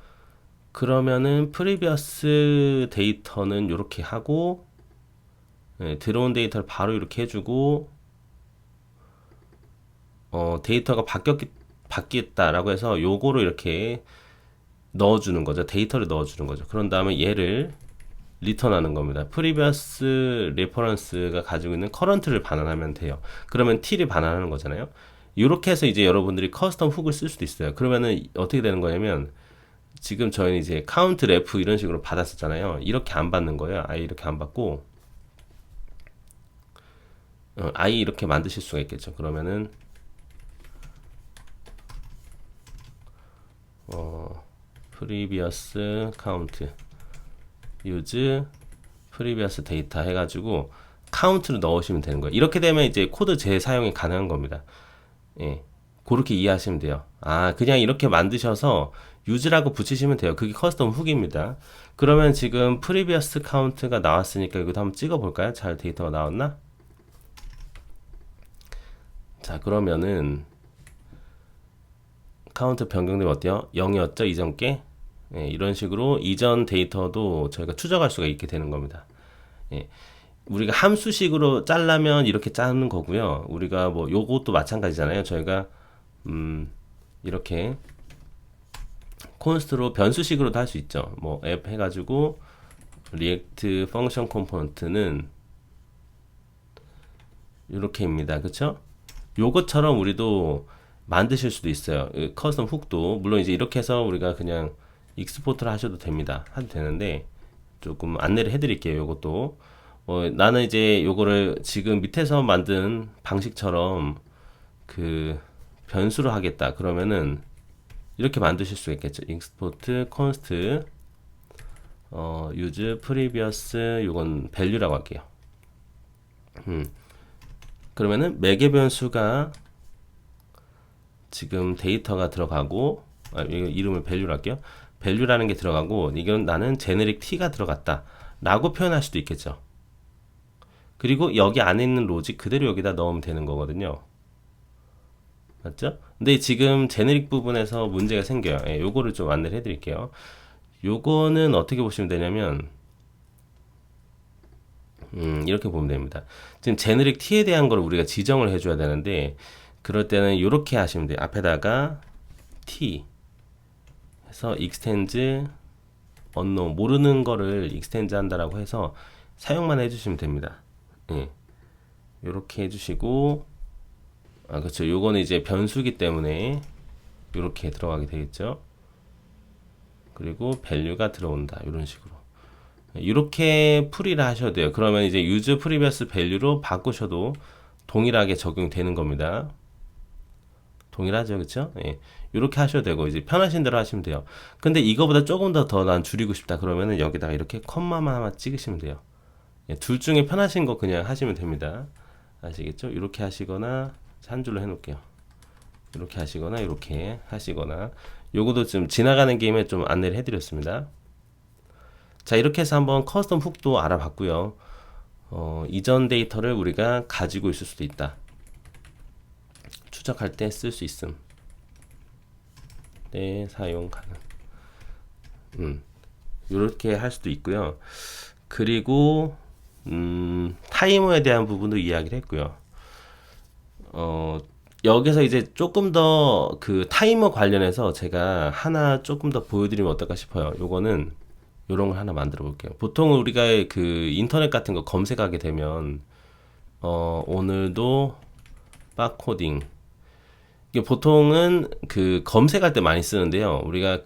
그러면은 프리비어스 데이터는 이렇게 하고 들어온 데이터를 바로 이렇게 해주고 데이터가 바뀌었다라고 해서 요거로 이렇게 넣어주는 거죠. 데이터를 넣어주는 거죠. 그런 다음에 얘를 리턴하는 겁니다. 프리비어스 레퍼런스가 가지고 있는 커런트를 반환하면 돼요. 그러면 t를 반환하는 거잖아요. 이렇게 해서 이제 여러분들이 커스텀 훅을 쓸 수도 있어요. 그러면은 어떻게 되는 거냐면 지금 저희는 이제 카운트 레프 이런 식으로 받았었잖아요. 이렇게 안 받는 거예요. 아예 이렇게 안 받고 아예 이렇게 만드실 수가 있겠죠. 그러면은 previous count use previous data 해가지고 카운트를 넣으시면 되는 거예요. 이렇게 되면 이제 코드 재사용이 가능한 겁니다. 예, 그렇게 이해하시면 돼요. 그냥 이렇게 만드셔서 use라고 붙이시면 돼요. 그게 커스텀 훅입니다. 그러면 지금 previous count가 나왔으니까 이것도 한번 찍어 볼까요? 잘 데이터가 나왔나? 자, 그러면은 카운트 변경되면 어때요? 0이었죠? 이전 게? 예, 이런 식으로 이전 데이터도 저희가 추적할 수가 있게 되는 겁니다. 예, 우리가 함수식으로 짜려면 이렇게 짜는 거고요. 우리가 뭐 요것도 마찬가지잖아요. 저희가 이렇게 콘스트로 변수식으로도 할 수 있죠. 뭐 앱 해가지고 리액트 펑션 컴포넌트는 이렇게입니다. 그쵸? 요것처럼 우리도 만드실 수도 있어요. 커스텀 훅도 물론 이제 이렇게 해서 우리가 그냥 익스포트를 하셔도 됩니다. 하도 되는데 조금 안내를 해드릴게요. 요것도 나는 이제 요거를 지금 밑에서 만든 방식처럼 그 변수로 하겠다. 그러면은 이렇게 만드실 수 있겠죠. 익스포트 const use previous 요건 value라고 할게요. 그러면은 매개 변수가 지금 데이터가 들어가고 이름을 value로 할게요. value라는 게 들어가고 이건 나는 제네릭 t가 들어갔다 라고 표현할 수도 있겠죠. 그리고 여기 안에 있는 로직 그대로 여기다 넣으면 되는 거거든요. 맞죠? 근데 지금 제네릭 부분에서 문제가 생겨요. 예, 요거를 좀 안내를 해드릴게요. 요거는 어떻게 보시면 되냐면 이렇게 보면 됩니다. 지금 제네릭 t에 대한 걸 우리가 지정을 해줘야 되는데 그럴 때는 이렇게 하시면 돼요. 앞에다가 t 해서 extends unknown 모르는 거를 extends 한다라고 해서 사용만 해주시면 됩니다. 예. 이렇게 해주시고 그렇죠. 요거는 이제 변수기 때문에 이렇게 들어가게 되겠죠. 그리고 value가 들어온다. 이런 식으로. 이렇게 풀이를 하셔도 돼요. 그러면 이제 use previous value로 바꾸셔도 동일하게 적용되는 겁니다. 동일하죠, 그렇죠? 예. 이렇게 하셔도 되고 이제 편하신 대로 하시면 돼요. 근데 이거보다 조금 더 난 줄이고 싶다 그러면은 여기다가 이렇게 컴마만 하나 찍으시면 돼요. 예, 둘 중에 편하신 거 그냥 하시면 됩니다. 아시겠죠? 이렇게 하시거나 한 줄로 해놓을게요. 이렇게 하시거나 이렇게 하시거나 요거도 좀 지나가는 게임에 좀 안내를 해드렸습니다. 자, 이렇게 해서 한번 커스텀 훅도 알아봤고요. 이전 데이터를 우리가 가지고 있을 수도 있다. 추적할 때 쓸 수 있음. 네, 사용 가능. 이렇게 할 수도 있고요. 그리고 타이머에 대한 부분도 이야기를 했고요. 여기서 이제 조금 더 그 타이머 관련해서 제가 하나 조금 더 보여드리면 어떨까 싶어요. 요거는 요런 걸 하나 만들어 볼게요. 보통 우리가 그 인터넷 같은 거 검색하게 되면 오늘도 바코딩 이게 보통은 그 검색할 때 많이 쓰는데요. 우리가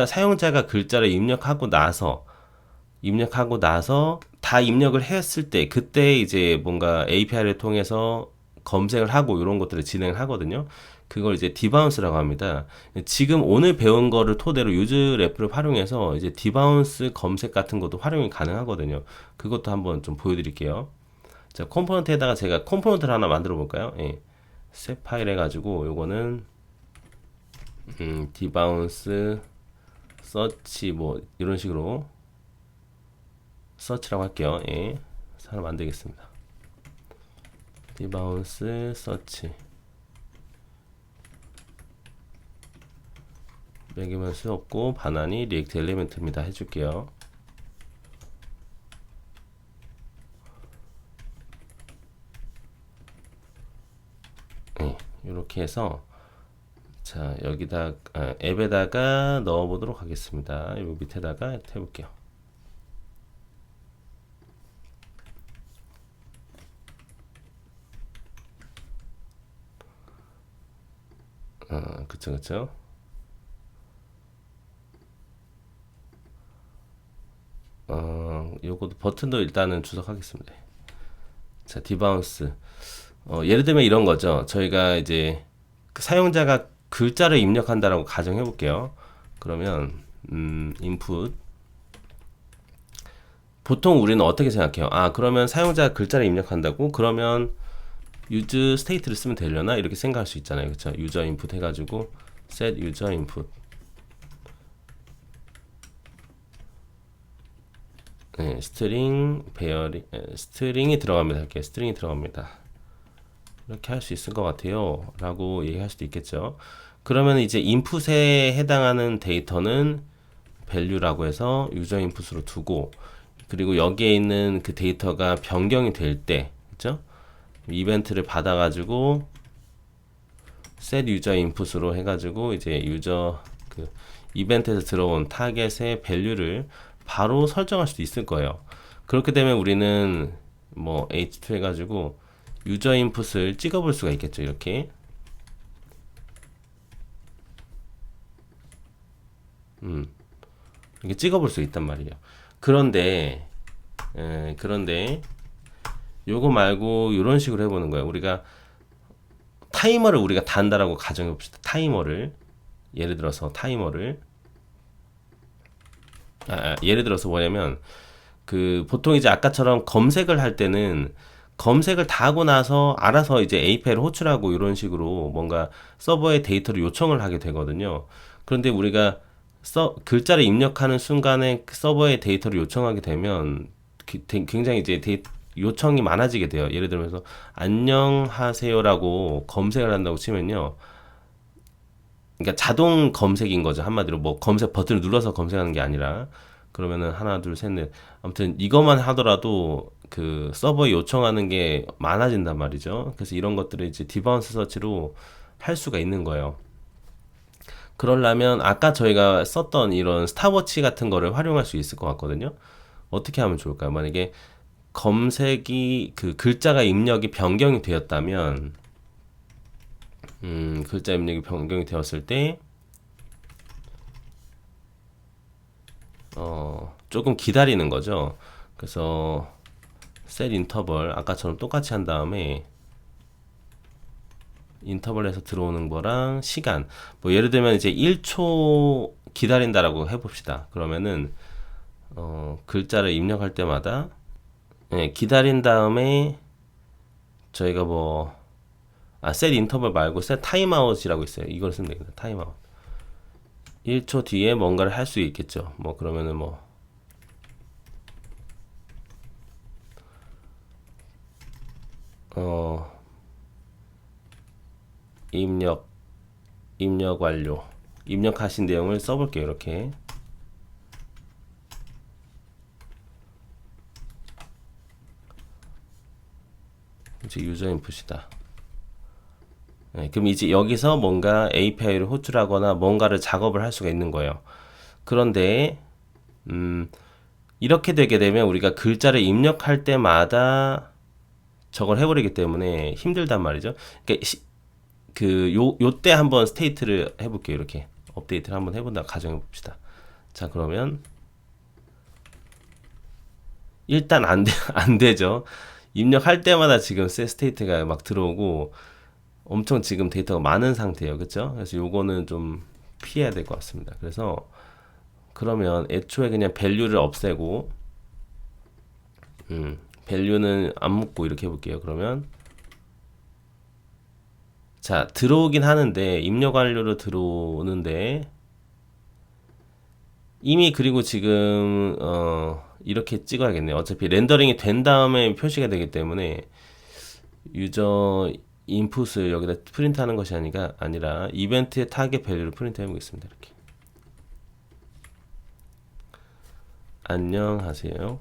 사용자가 글자를 입력하고 나서 다 입력을 했을 때 그때 이제 뭔가 API를 통해서 검색을 하고 이런 것들을 진행을 하거든요. 그걸 이제 디바운스라고 합니다. 지금 오늘 배운 거를 토대로 유즈레프를 활용해서 이제 디바운스 검색 같은 것도 활용이 가능하거든요. 그것도 한번 좀 보여드릴게요. 자, 컴포넌트에다가 제가 컴포넌트를 하나 만들어 볼까요? 예. 셋 파일 해가지고 요거는 디바운스 서치 뭐 이런 식으로 서치라고 할게요. 예. 하나 만들겠습니다. 디바운스 서치 매기면 수 없고 바나니 리액트 엘리멘트입니다. 해줄게요. 네, 이렇게 해서 자 여기다 앱에다가 넣어보도록 하겠습니다. 요 밑에다가 해볼게요. 그쵸. 요것도 버튼도 일단은 주석하겠습니다. 자, 디바운스. 예를 들면 이런 거죠. 저희가 이제 그 사용자가 글자를 입력한다라고 가정해 볼게요. 그러면 input 보통 우리는 어떻게 생각해요? 그러면 사용자가 글자를 입력한다고? 그러면 use state를 쓰면 되려나? 이렇게 생각할 수 있잖아요. 그쵸? user input 해가지고 set user input 네, 스트링이 들어갑니다. 이렇게 스트링이 들어갑니다. 이렇게 할 수 있을 것 같아요. 라고 얘기할 수도 있겠죠. 그러면 이제 인풋에 해당하는 데이터는 value라고 해서 유저 인풋으로 두고 그리고 여기에 있는 그 데이터가 변경이 될 때 그죠? 이벤트를 받아가지고 set user input으로 해가지고 이제 유저 그 이벤트에서 들어온 타겟의 value를 바로 설정할 수도 있을 거예요. 그렇게 되면 우리는 뭐 h2 해가지고 유저 인풋을 찍어볼 수가 있겠죠. 이렇게 이렇게 찍어볼 수 있단 말이에요. 그런데 요거 말고 이런 식으로 해보는 거예요. 우리가 타이머를 우리가 단다라고 가정해 봅시다. 타이머를 예를 들어서 예를 들어서 뭐냐면 그 보통 이제 아까처럼 검색을 할 때는 검색을 다 하고 나서 알아서 이제 API를 호출하고 이런 식으로 뭔가 서버에 데이터를 요청을 하게 되거든요. 그런데 우리가 글자를 입력하는 순간에 서버에 데이터를 요청하게 되면 굉장히 이제 요청이 많아지게 돼요. 예를 들면서 안녕하세요라고 검색을 한다고 치면요. 그러니까 자동 검색인 거죠. 한마디로 뭐 검색 버튼을 눌러서 검색하는 게 아니라 그러면은 하나, 둘, 셋, 넷 아무튼 이것만 하더라도 그 서버에 요청하는 게 많아진단 말이죠. 그래서 이런 것들을 이제 디바운스 서치로 할 수가 있는 거예요. 그러려면 아까 저희가 썼던 이런 스탑워치 같은 거를 활용할 수 있을 것 같거든요. 어떻게 하면 좋을까요? 만약에 검색이 그 글자가 입력이 변경이 되었다면 글자 입력이 변경이 되었을 때 조금 기다리는 거죠. 그래서 set 인터벌 아까처럼 똑같이 한 다음에 인터벌에서 들어오는 거랑 시간 뭐 예를 들면 이제 1초 기다린다라고 해봅시다. 그러면은 글자를 입력할 때마다 기다린 다음에 저희가 뭐 set 인터벌 말고 set 타임아웃이라고 있어요. 이걸 쓰면 되겠다. 타임아웃 1초 뒤에 뭔가를 할 수 있겠죠. 뭐 그러면은 뭐 입력 완료. 입력하신 내용을 써볼게요. 이렇게 이제 유저 인풋이다. 그럼 이제 여기서 뭔가 API를 호출하거나 뭔가를 작업을 할 수가 있는 거예요. 그런데 이렇게 되게 되면 우리가 글자를 입력할 때마다 저걸 해버리기 때문에 힘들단 말이죠. 그러니까 요때 한번 스테이트를 해볼게요. 이렇게 업데이트를 한번 해본다 가정해 봅시다. 자, 그러면 일단 안 되죠. 입력할 때마다 지금 set 스테이트가 막 들어오고 엄청 지금 데이터가 많은 상태예요. 그쵸? 그래서 요거는 좀 피해야 될 것 같습니다. 그래서 그러면 애초에 그냥 밸류를 없애고 밸류는 안 묻고 이렇게 해볼게요. 그러면 자, 들어오긴 하는데 입력 완료로 들어오는데 이미 그리고 지금 이렇게 찍어야겠네요. 어차피 렌더링이 된 다음에 표시가 되기 때문에 유저 인풋을 여기다 프린트하는 것이 아니라 이벤트의 타겟 밸류를 프린트해 보겠습니다. 이렇게 안녕하세요.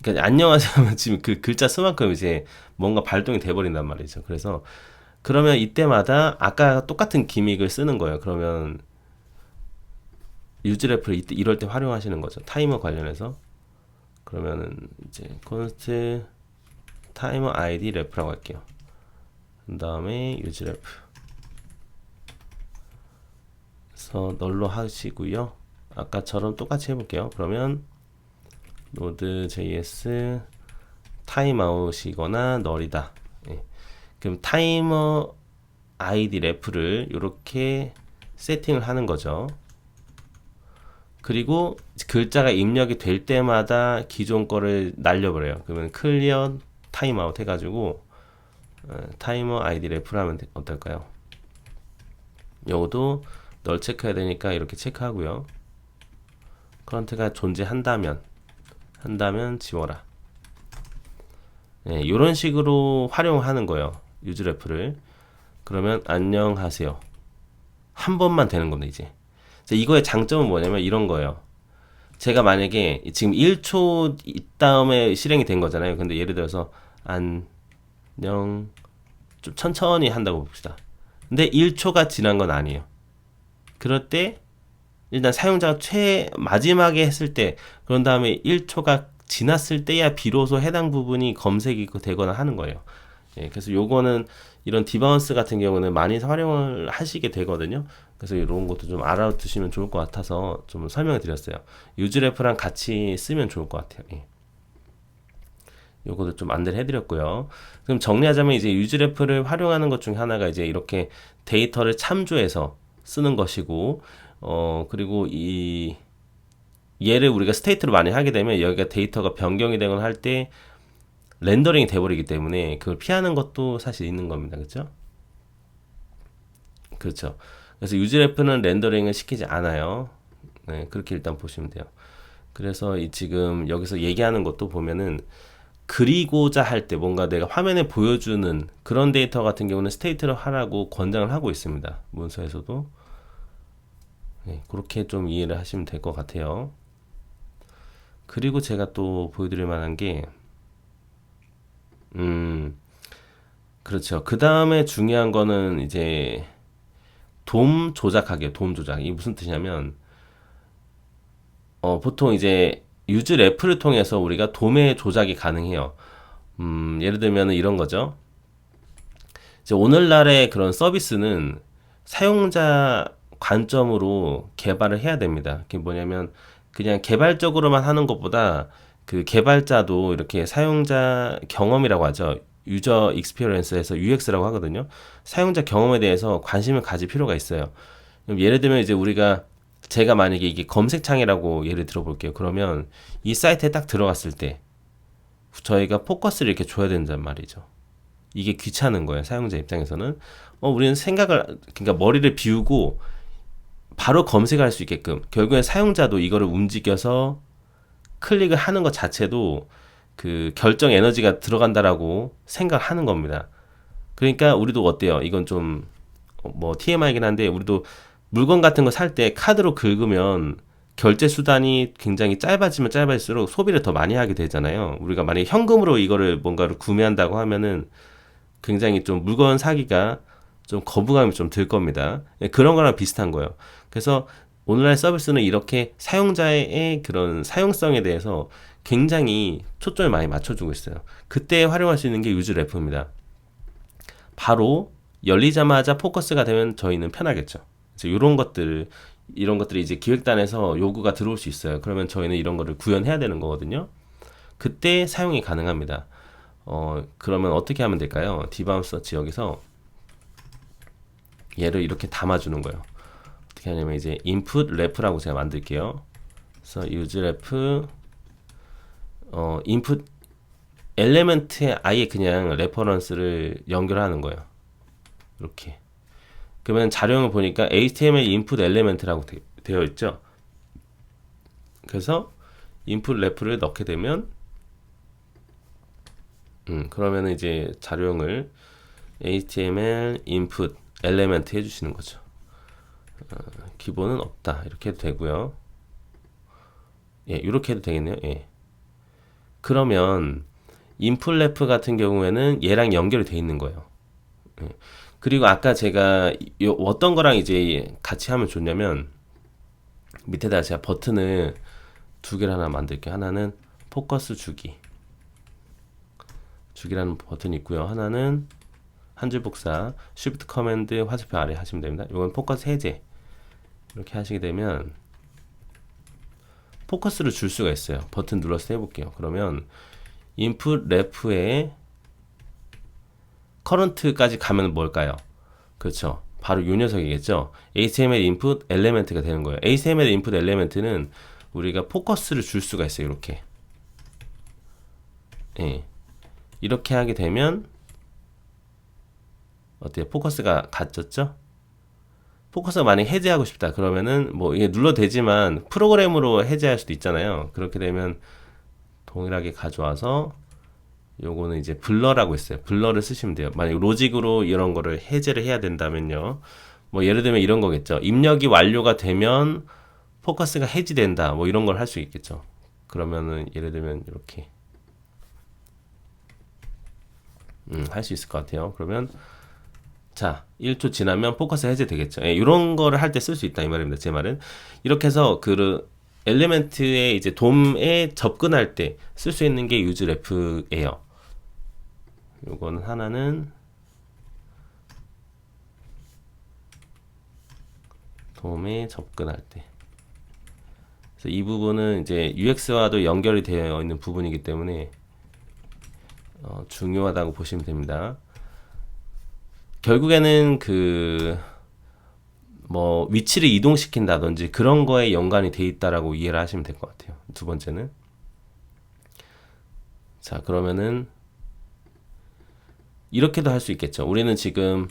그러니까 안녕하세요 지금 그 글자 수만큼 이제 뭔가 발동이 돼 버린단 말이죠. 그래서 그러면 이때마다 아까 똑같은 기믹을 쓰는 거예요. 그러면 유즈레프를 이럴 때 활용하시는 거죠. 타이머 관련해서 그러면은 이제 const 타이머 id ref라고 할게요. 그 다음에 유즈레프 그래서 널로 하시고요. 아까처럼 똑같이 해볼게요. 그러면 node.js 타임아웃이거나 널이다. 그럼 타이머 id ref를 이렇게 세팅을 하는 거죠. 그리고 글자가 입력이 될 때마다 기존 거를 날려버려요. 그러면 클리어 타임아웃 해가지고 타이머 id ref를 하면 어떨까요? 요것도 널 체크해야 되니까 이렇게 체크하고요. 커런트가 존재한다면 지워라. 이런 식으로 활용하는 거예요. 유즈레프를. 그러면 안녕하세요. 한 번만 되는 겁니다. 이제 이거의 장점은 뭐냐면 이런 거예요. 제가 만약에 지금 1초 다음에 실행이 된 거잖아요. 근데 예를 들어서 안녕 좀 천천히 한다고 봅시다. 근데 1초가 지난 건 아니에요. 그럴 때 일단 사용자가 마지막에 했을 때 그런 다음에 1초가 지났을 때야 비로소 해당 부분이 검색이 되거나 하는 거예요. 예, 그래서 요거는 이런 디바운스 같은 경우는 많이 활용을 하시게 되거든요. 그래서 이런 것도 좀 알아두시면 좋을 것 같아서 좀 설명을 드렸어요. 유즈레프랑 같이 쓰면 좋을 것 같아요. 예. 요것도 좀 안내를 해드렸고요. 그럼 정리하자면 이제 유즈레프를 활용하는 것 중에 하나가 이제 이렇게 데이터를 참조해서 쓰는 것이고, 그리고 이 얘를 우리가 스테이트로 많이 하게 되면 여기가 데이터가 변경이 되거나 할 때 렌더링이 돼버리기 때문에 그걸 피하는 것도 사실 있는 겁니다. 그렇죠? 그렇죠. 그래서 유즈레프는 렌더링을 시키지 않아요. 네, 그렇게 일단 보시면 돼요. 그래서 이 지금 여기서 얘기하는 것도 보면은 그리고자 할 때 뭔가 내가 화면에 보여주는 그런 데이터 같은 경우는 스테이트로 하라고 권장을 하고 있습니다. 문서에서도. 네, 그렇게 좀 이해를 하시면 될 것 같아요. 그리고 제가 또 보여드릴 만한 게 그렇죠. 그 다음에 중요한 거는 이제 돔 조작하기예요. 돔 조작. 이게 무슨 뜻이냐면 보통 이제 유즈 래프를 통해서 우리가 돔의 조작이 가능해요. 예를 들면 이런 거죠. 이제 오늘날의 그런 서비스는 사용자 관점으로 개발을 해야 됩니다. 그게 뭐냐면 그냥 개발적으로만 하는 것보다 그 개발자도 이렇게 사용자 경험이라고 하죠. 유저 익스피리언스에서 UX라고 하거든요. 사용자 경험에 대해서 관심을 가질 필요가 있어요. 예를 들면 이제 우리가 제가 만약에 이게 검색창이라고 예를 들어 볼게요. 그러면 이 사이트에 딱 들어갔을 때 저희가 포커스를 이렇게 줘야 된단 말이죠. 이게 귀찮은 거예요. 사용자 입장에서는. 우리는 그러니까 머리를 비우고 바로 검색할 수 있게끔 결국엔 사용자도 이거를 움직여서 클릭을 하는 것 자체도 그 결정 에너지가 들어간다라고 생각하는 겁니다. 그러니까 우리도 어때요? 이건 좀 뭐 TMI이긴 한데 우리도 물건 같은 거 살 때 카드로 긁으면 결제 수단이 굉장히 짧아지면 짧아질수록 소비를 더 많이 하게 되잖아요. 우리가 만약에 현금으로 이거를 뭔가를 구매한다고 하면은 굉장히 좀 물건 사기가 좀 거부감이 좀 들 겁니다. 그런 거랑 비슷한 거예요. 그래서 오늘날 서비스는 이렇게 사용자의 그런 사용성에 대해서 굉장히 초점을 많이 맞춰주고 있어요. 그때 활용할 수 있는 게 유즈 래프입니다. 바로 열리자마자 포커스가 되면 저희는 편하겠죠. 이런 것들이 이제 기획단에서 요구가 들어올 수 있어요. 그러면 저희는 이런 거를 구현해야 되는 거거든요. 그때 사용이 가능합니다. 그러면 어떻게 하면 될까요? 디바운스 서치 여기서 얘를 이렇게 담아주는 거예요. 어떻게 하냐면 이제 input ref라고 제가 만들게요. 그래서 use ref input 엘리멘트에 아예 그냥 레퍼런스를 연결하는 거예요. 이렇게. 그러면 자료형을 보니까 HTML input element라고 되어 있죠. 그래서 input ref를 넣게 되면 그러면 이제 자료형을 HTML input element 해주시는 거죠. 기본은 없다 이렇게 해도 되고요. 예, 이렇게 해도 되겠네요. 예. 그러면 인풋레프 같은 경우에는 얘랑 연결이 돼 있는 거예요. 예. 그리고 아까 제가 어떤 거랑 이제 같이 하면 좋냐면 밑에다 제가 버튼을 두 개를 하나 만들게요. 하나는 포커스 주기라는 버튼이 있고요. 하나는 한 줄 복사 Shift 커맨드 화살표 아래 하시면 됩니다. 이건 포커스 해제 이렇게 하시게 되면 포커스를 줄 수가 있어요. 버튼 눌러서 해볼게요. 그러면 input ref에 current까지 가면 뭘까요? 그렇죠. 바로 이 녀석이겠죠. HTML input element가 되는 거예요. HTML input element는 우리가 포커스를 줄 수가 있어요. 이렇게. 예. 이렇게 하게 되면 어때요? 포커스가 갖췄죠? 포커스가 만약에 해제하고 싶다 그러면은 뭐 이게 눌러도 되지만 프로그램으로 해제할 수도 있잖아요. 그렇게 되면 동일하게 가져와서 요거는 이제 블러라고 있어요. 블러를 쓰시면 돼요. 만약에 로직으로 이런 거를 해제를 해야 된다면요. 뭐 예를 들면 이런 거겠죠. 입력이 완료가 되면 포커스가 해지된다. 뭐 이런 걸 할 수 있겠죠. 그러면은 예를 들면 이렇게 할 수 있을 것 같아요. 그러면 자, 1초 지나면 포커스 해제되겠죠. 예, 이런 거를 할 때 쓸 수 있다 이 말입니다. 제 말은 이렇게 해서 그 엘리멘트의 이제 돔에 접근할 때 쓸 수 있는 게 유즈레프예요. 요거는 하나는 돔에 접근할 때. 그래서 이 부분은 이제 UX와도 연결이 되어 있는 부분이기 때문에 중요하다고 보시면 됩니다. 결국에는 뭐 위치를 이동시킨다든지 그런 거에 연관이 돼 있다라고 이해를 하시면 될 것 같아요. 두 번째는. 자, 그러면은 이렇게도 할 수 있겠죠. 우리는 지금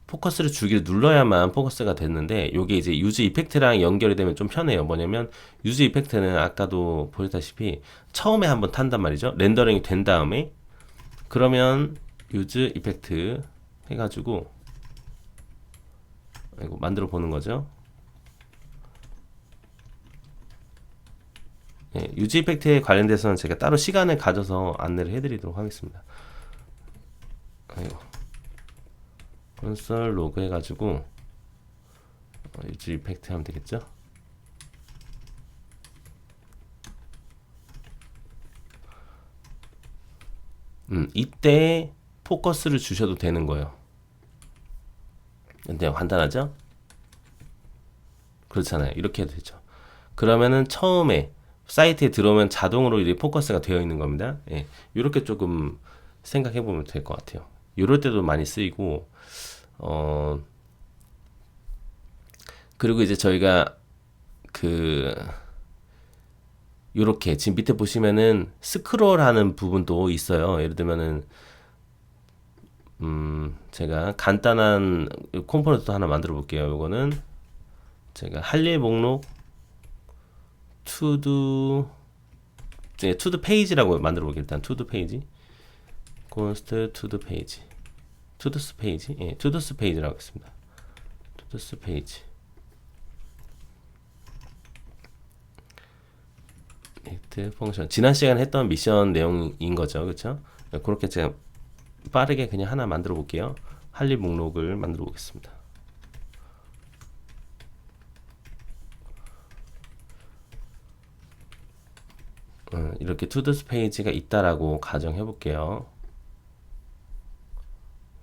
포커스를 주기를 눌러야만 포커스가 됐는데 요게 이제 유즈 이펙트랑 연결이 되면 좀 편해요. 뭐냐면 유즈 이펙트는 아까도 보셨다시피 처음에 한번 탄단 말이죠. 렌더링이 된 다음에 그러면 유즈 이펙트 해가지고 만들어 보는 거죠. 네, 유즈 이펙트에 관련돼서는 제가 따로 시간을 가져서 안내를 해드리도록 하겠습니다. 콘솔 로그 해가지고 유즈 이펙트 하면 되겠죠. 이때 포커스를 주셔도 되는 거예요. 근데 간단하죠? 그렇잖아요. 이렇게 해도 되죠. 그러면은 처음에 사이트에 들어오면 자동으로 이제 포커스가 되어 있는 겁니다. 예. 이렇게 조금 생각해 보면 될 것 같아요. 이럴 때도 많이 쓰이고, 그리고 이제 저희가 요렇게 지금 밑에 보시면은 스크롤 하는 부분도 있어요. 예를 들면은 제가 간단한 컴포넌트 하나 만들어 볼게요. 요거는 제가 할 일 목록 투두 페이지라고 만들어 볼게요. 일단 투두 페이지 const 투두 페이지 투두스 페이지 예, 투두스 페이지라고 했습니다. 투두스 페이지 액트 펑션 지난 시간에 했던 미션 내용인 거죠. 그렇죠? 그렇게 제가 빠르게 그냥 하나 만들어 볼게요. 할 일 목록을 만들어 보겠습니다. 이렇게 투두스 페이지가 있다라고 가정해 볼게요.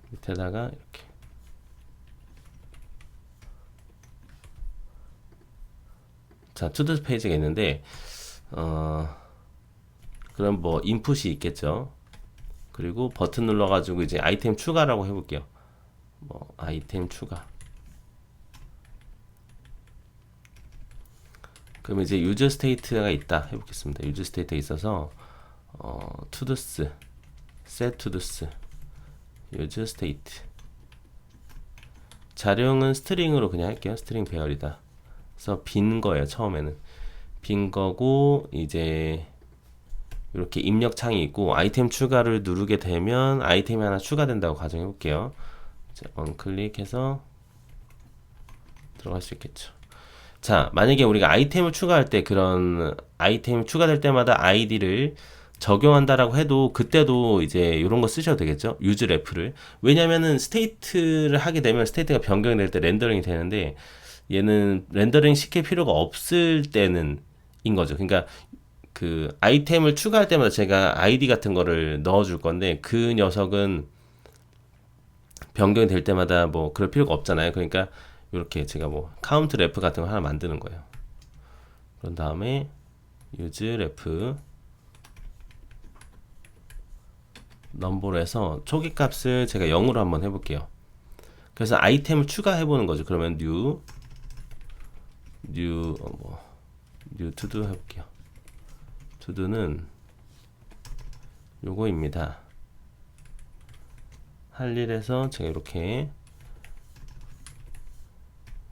밑에다가 이렇게 자 투두스 페이지가 있는데 그럼 뭐 인풋이 있겠죠. 그리고 버튼 눌러가지고 이제 아이템 추가라고 해볼게요. 뭐 아이템 추가. 그럼 이제 유저 스테이트가 있다 해보겠습니다. 유저 스테이트에 있어서 투두스 set 투두스 유저 스테이트 자료는 스트링으로 그냥 할게요. 스트링 배열이다. 그래서 빈 거예요. 처음에는 빈 거고 이제 이렇게 입력 창이 있고 아이템 추가를 누르게 되면 아이템이 하나 추가된다고 가정해 볼게요. 원클릭해서 들어갈 수 있겠죠. 자, 만약에 우리가 아이템을 추가할 때 그런 아이템이 추가될 때마다 아이디를 적용한다라고 해도 그때도 이제 이런 거 쓰셔도 되겠죠. 유즈 레프를. 왜냐면은 스테이트를 하게 되면 스테이트가 변경이 될 때 렌더링이 되는데 얘는 렌더링 시킬 필요가 없을 때는 인 거죠. 그러니까 그 아이템을 추가할 때마다 제가 아이디 같은 거를 넣어줄 건데 그 녀석은 변경이 될 때마다 뭐 그럴 필요가 없잖아요. 그러니까 이렇게 제가 뭐 카운트 레프 같은 거 하나 만드는 거예요. 그런 다음에 유즈 레프 넘버로 해서 초기 값을 제가 0으로 한번 해볼게요. 그래서 아이템을 추가해 보는 거죠. 그러면 new 투두 해볼게요. 투두는 요거입니다. 할 일에서 제가 이렇게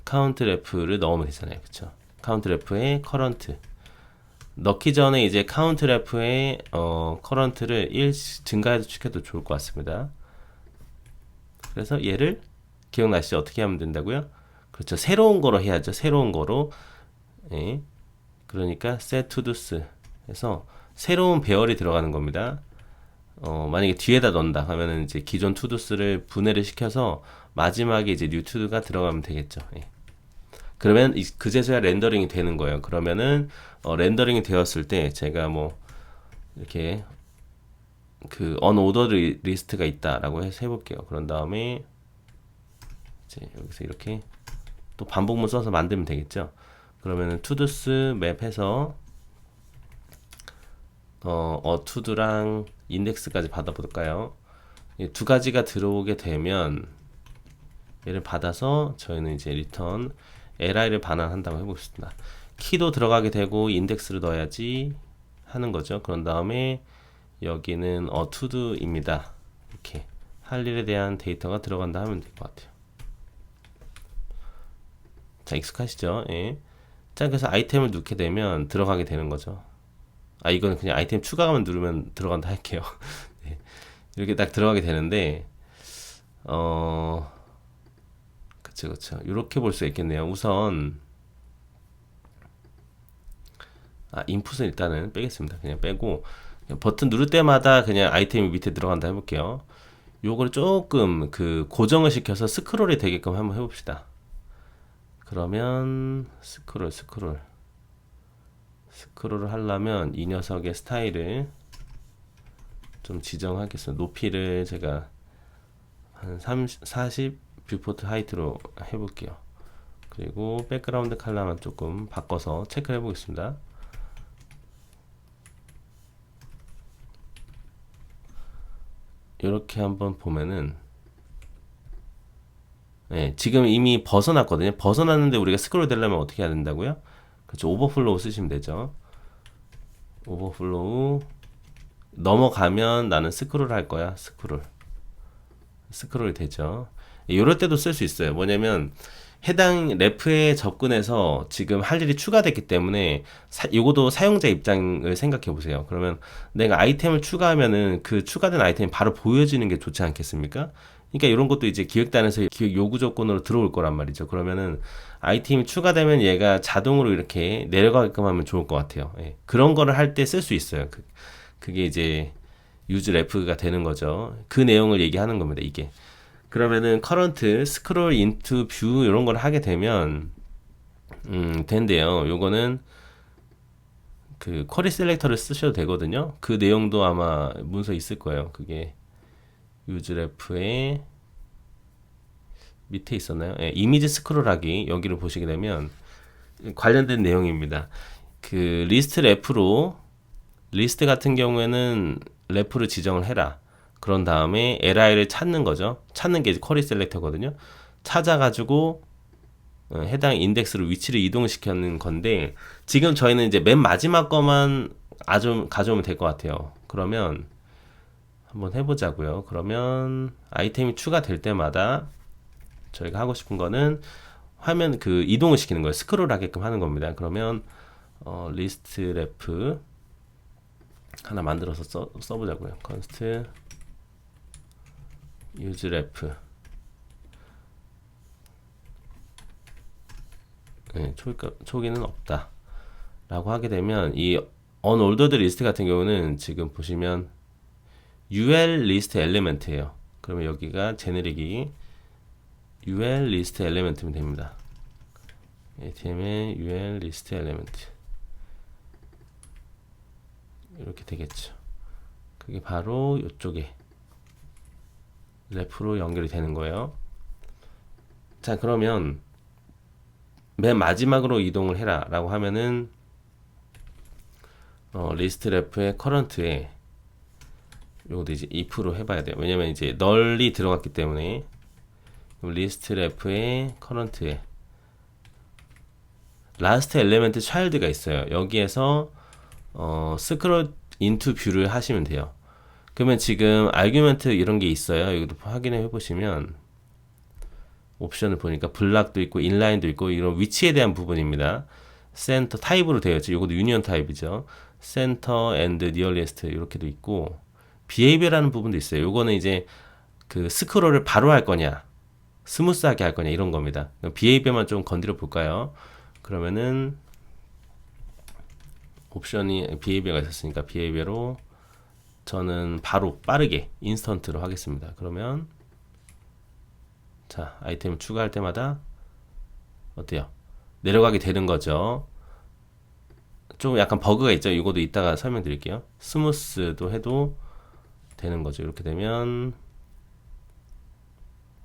카운트 레프를 넣으면 되잖아요. 그쵸? 카운트 레프에 커런트 넣기 전에 이제 카운트 레프에 커런트를 1 증가해도 시켜도 좋을 것 같습니다. 그래서 얘를 기억나시죠? 어떻게 하면 된다고요? 그렇죠. 새로운 거로 해야죠. 새로운 거로. 예. 그러니까 set to do's 해서 새로운 배열이 들어가는 겁니다. 만약에 뒤에다 넣는다 하면은 이제 기존 to do's를 분해를 시켜서 마지막에 이제 new to do가 들어가면 되겠죠. 예. 그러면 그제서야 렌더링이 되는 거예요. 그러면은 렌더링이 되었을 때 제가 뭐 이렇게 그 unordered 리스트가 있다라고 해서 해볼게요. 그런 다음에 이제 여기서 이렇게 또 반복문 써서 만들면 되겠죠. 그러면은 todos 맵 해서 to도랑 인덱스까지 받아볼까요? 이 두 가지가 들어오게 되면 얘를 받아서 저희는 이제 return li를 반환한다고 해보겠습니다. 키도 들어가게 되고 인덱스를 넣어야지 하는 거죠. 그런 다음에 여기는 to도입니다. 이렇게 할 일에 대한 데이터가 들어간다 하면 될 것 같아요. 자, 익숙하시죠? 예. 자, 그래서 아이템을 넣게 되면 들어가게 되는 거죠. 아, 이거는 그냥 아이템 추가만 누르면 들어간다 할게요. 네. 이렇게 딱 들어가게 되는데, 그쵸. 이렇게 볼 수 있겠네요. 우선, 인풋은 일단은 빼겠습니다. 그냥 빼고, 그냥 버튼 누를 때마다 그냥 아이템이 밑에 들어간다 해볼게요. 요걸 조금 그 고정을 시켜서 스크롤이 되게끔 한번 해봅시다. 그러면, 스크롤을 하려면 이 녀석의 스타일을 좀 지정하겠습니다. 높이를 제가 한 40 뷰포트 하이트로 해볼게요. 그리고 백그라운드 컬러만 조금 바꿔서 체크를 해보겠습니다. 이렇게 한번 보면은 네, 지금 이미 벗어났거든요. 벗어났는데 우리가 스크롤 되려면 어떻게 해야 된다고요? 그렇죠. 오버플로우 쓰시면 되죠. 오버플로우 넘어가면 나는 스크롤 할 거야. 스크롤이 되죠. 이럴 때도 쓸 수 있어요. 뭐냐면 해당 래프에 접근해서 지금 할 일이 추가됐기 때문에 이것도 사용자 입장을 생각해 보세요. 그러면 내가 아이템을 추가하면은 그 추가된 아이템이 바로 보여지는 게 좋지 않겠습니까? 그러니까 이런 것도 이제 기획단에서 기획 요구 조건으로 들어올 거란 말이죠. 그러면은 아이템이 추가되면 얘가 자동으로 이렇게 내려가게끔 하면 좋을 것 같아요. 예. 그런 거를 할 때 쓸 수 있어요. 그게 이제 유즈 래프가 되는 거죠. 그 내용을 얘기하는 겁니다. 이게. 그러면은 current scroll into view 이런 걸 하게 되면 된대요. 요거는 그 쿼리 셀렉터를 쓰셔도 되거든요. 그 내용도 아마 문서에 있을 거예요. 그게 유즈래프의 밑에 있었나요? 예, 이미지 스크롤하기 여기를 보시게 되면 관련된 내용입니다. 그 리스트 래프로 리스트 같은 경우에는 래프를 지정을 해라. 그런 다음에 li를 찾는 거죠. 찾는 게 쿼리 셀렉터거든요. 찾아가지고 해당 인덱스로 위치를 이동시키는 건데 지금 저희는 이제 맨 마지막 거만 가져오면 될 것 같아요. 그러면 한번 해보자고요. 그러면 아이템이 추가될 때마다 저희가 하고 싶은 거는 화면 그 이동을 시키는 거예요. 스크롤 하게끔 하는 겁니다. 그러면 리스트 래프 하나 만들어서 써보자고요. const use ref 네, 초기는 없다 라고 하게 되면 이 unordered 리스트 같은 경우는 지금 보시면 ul 리스트 엘리멘트예요. 그러면 여기가 제네릭이 ul 리스트 엘리멘트면 됩니다. ATM의 ul 리스트 엘리멘트 이렇게 되겠죠. 그게 바로 이쪽에 래프로 연결이 되는 거예요. 자, 그러면 맨 마지막으로 이동을 해라 라고 하면은 리스트 래프의 current에 요것도 이제 if로 해봐야 돼요. 왜냐면 이제 널리 들어갔기 때문에 리스트 래프의 current에 last element child가 있어요. 여기에서 scroll into view를 하시면 돼요. 그러면 지금 아규먼트 이런 게 있어요. 여기도 확인해 보시면 옵션을 보니까 블락도 있고 인라인도 있고 이런 위치에 대한 부분입니다. 센터 타입으로 되어 있죠. 이것도 유니언 타입이죠. 센터 앤드 니어리스트 이렇게도 있고 비헤이비어라는 부분도 있어요. 요거는 이제 그 스크롤을 바로 할 거냐 스무스하게 할 거냐 이런 겁니다. 비헤이비어만 좀 건드려 볼까요? 그러면은 옵션이 비헤이비어가 있었으니까 비헤이비어로 저는 바로 빠르게 인스턴트로 하겠습니다. 그러면 자 아이템을 추가할 때마다 어때요? 내려가게 되는 거죠. 좀 약간 버그가 있죠. 이것도 이따가 설명드릴게요. 스무스도 해도 되는 거죠. 이렇게 되면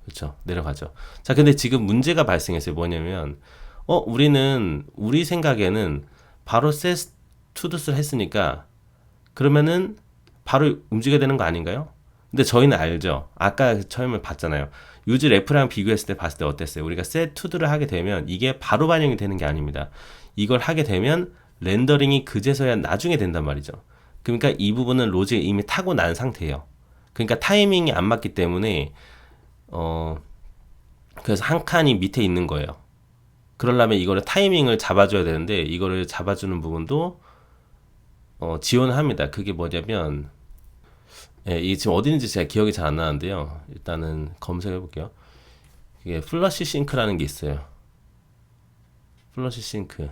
그렇죠. 내려가죠. 자, 근데 지금 문제가 발생했어요. 뭐냐면 우리는 우리 생각에는 바로 set to도스를 했으니까 그러면은 바로 움직여야 되는 거 아닌가요? 근데 저희는 알죠. 아까 처음에 봤잖아요. use ref랑 비교했을 때 봤을 때 어땠어요? 우리가 set to를 하게 되면 이게 바로 반영이 되는 게 아닙니다. 이걸 하게 되면 렌더링이 그제서야 나중에 된단 말이죠. 그러니까 이 부분은 로직이 이미 타고 난 상태예요. 그러니까 타이밍이 안 맞기 때문에 그래서 한 칸이 밑에 있는 거예요. 그러려면 이거를 타이밍을 잡아줘야 되는데 이거를 잡아주는 부분도 지원합니다. 그게 뭐냐면 이게 지금 어디 있는지 제가 기억이 잘 안 나는데요. 일단은 검색해 볼게요. 이게 플러시 싱크라는 게 있어요. 플러시 싱크.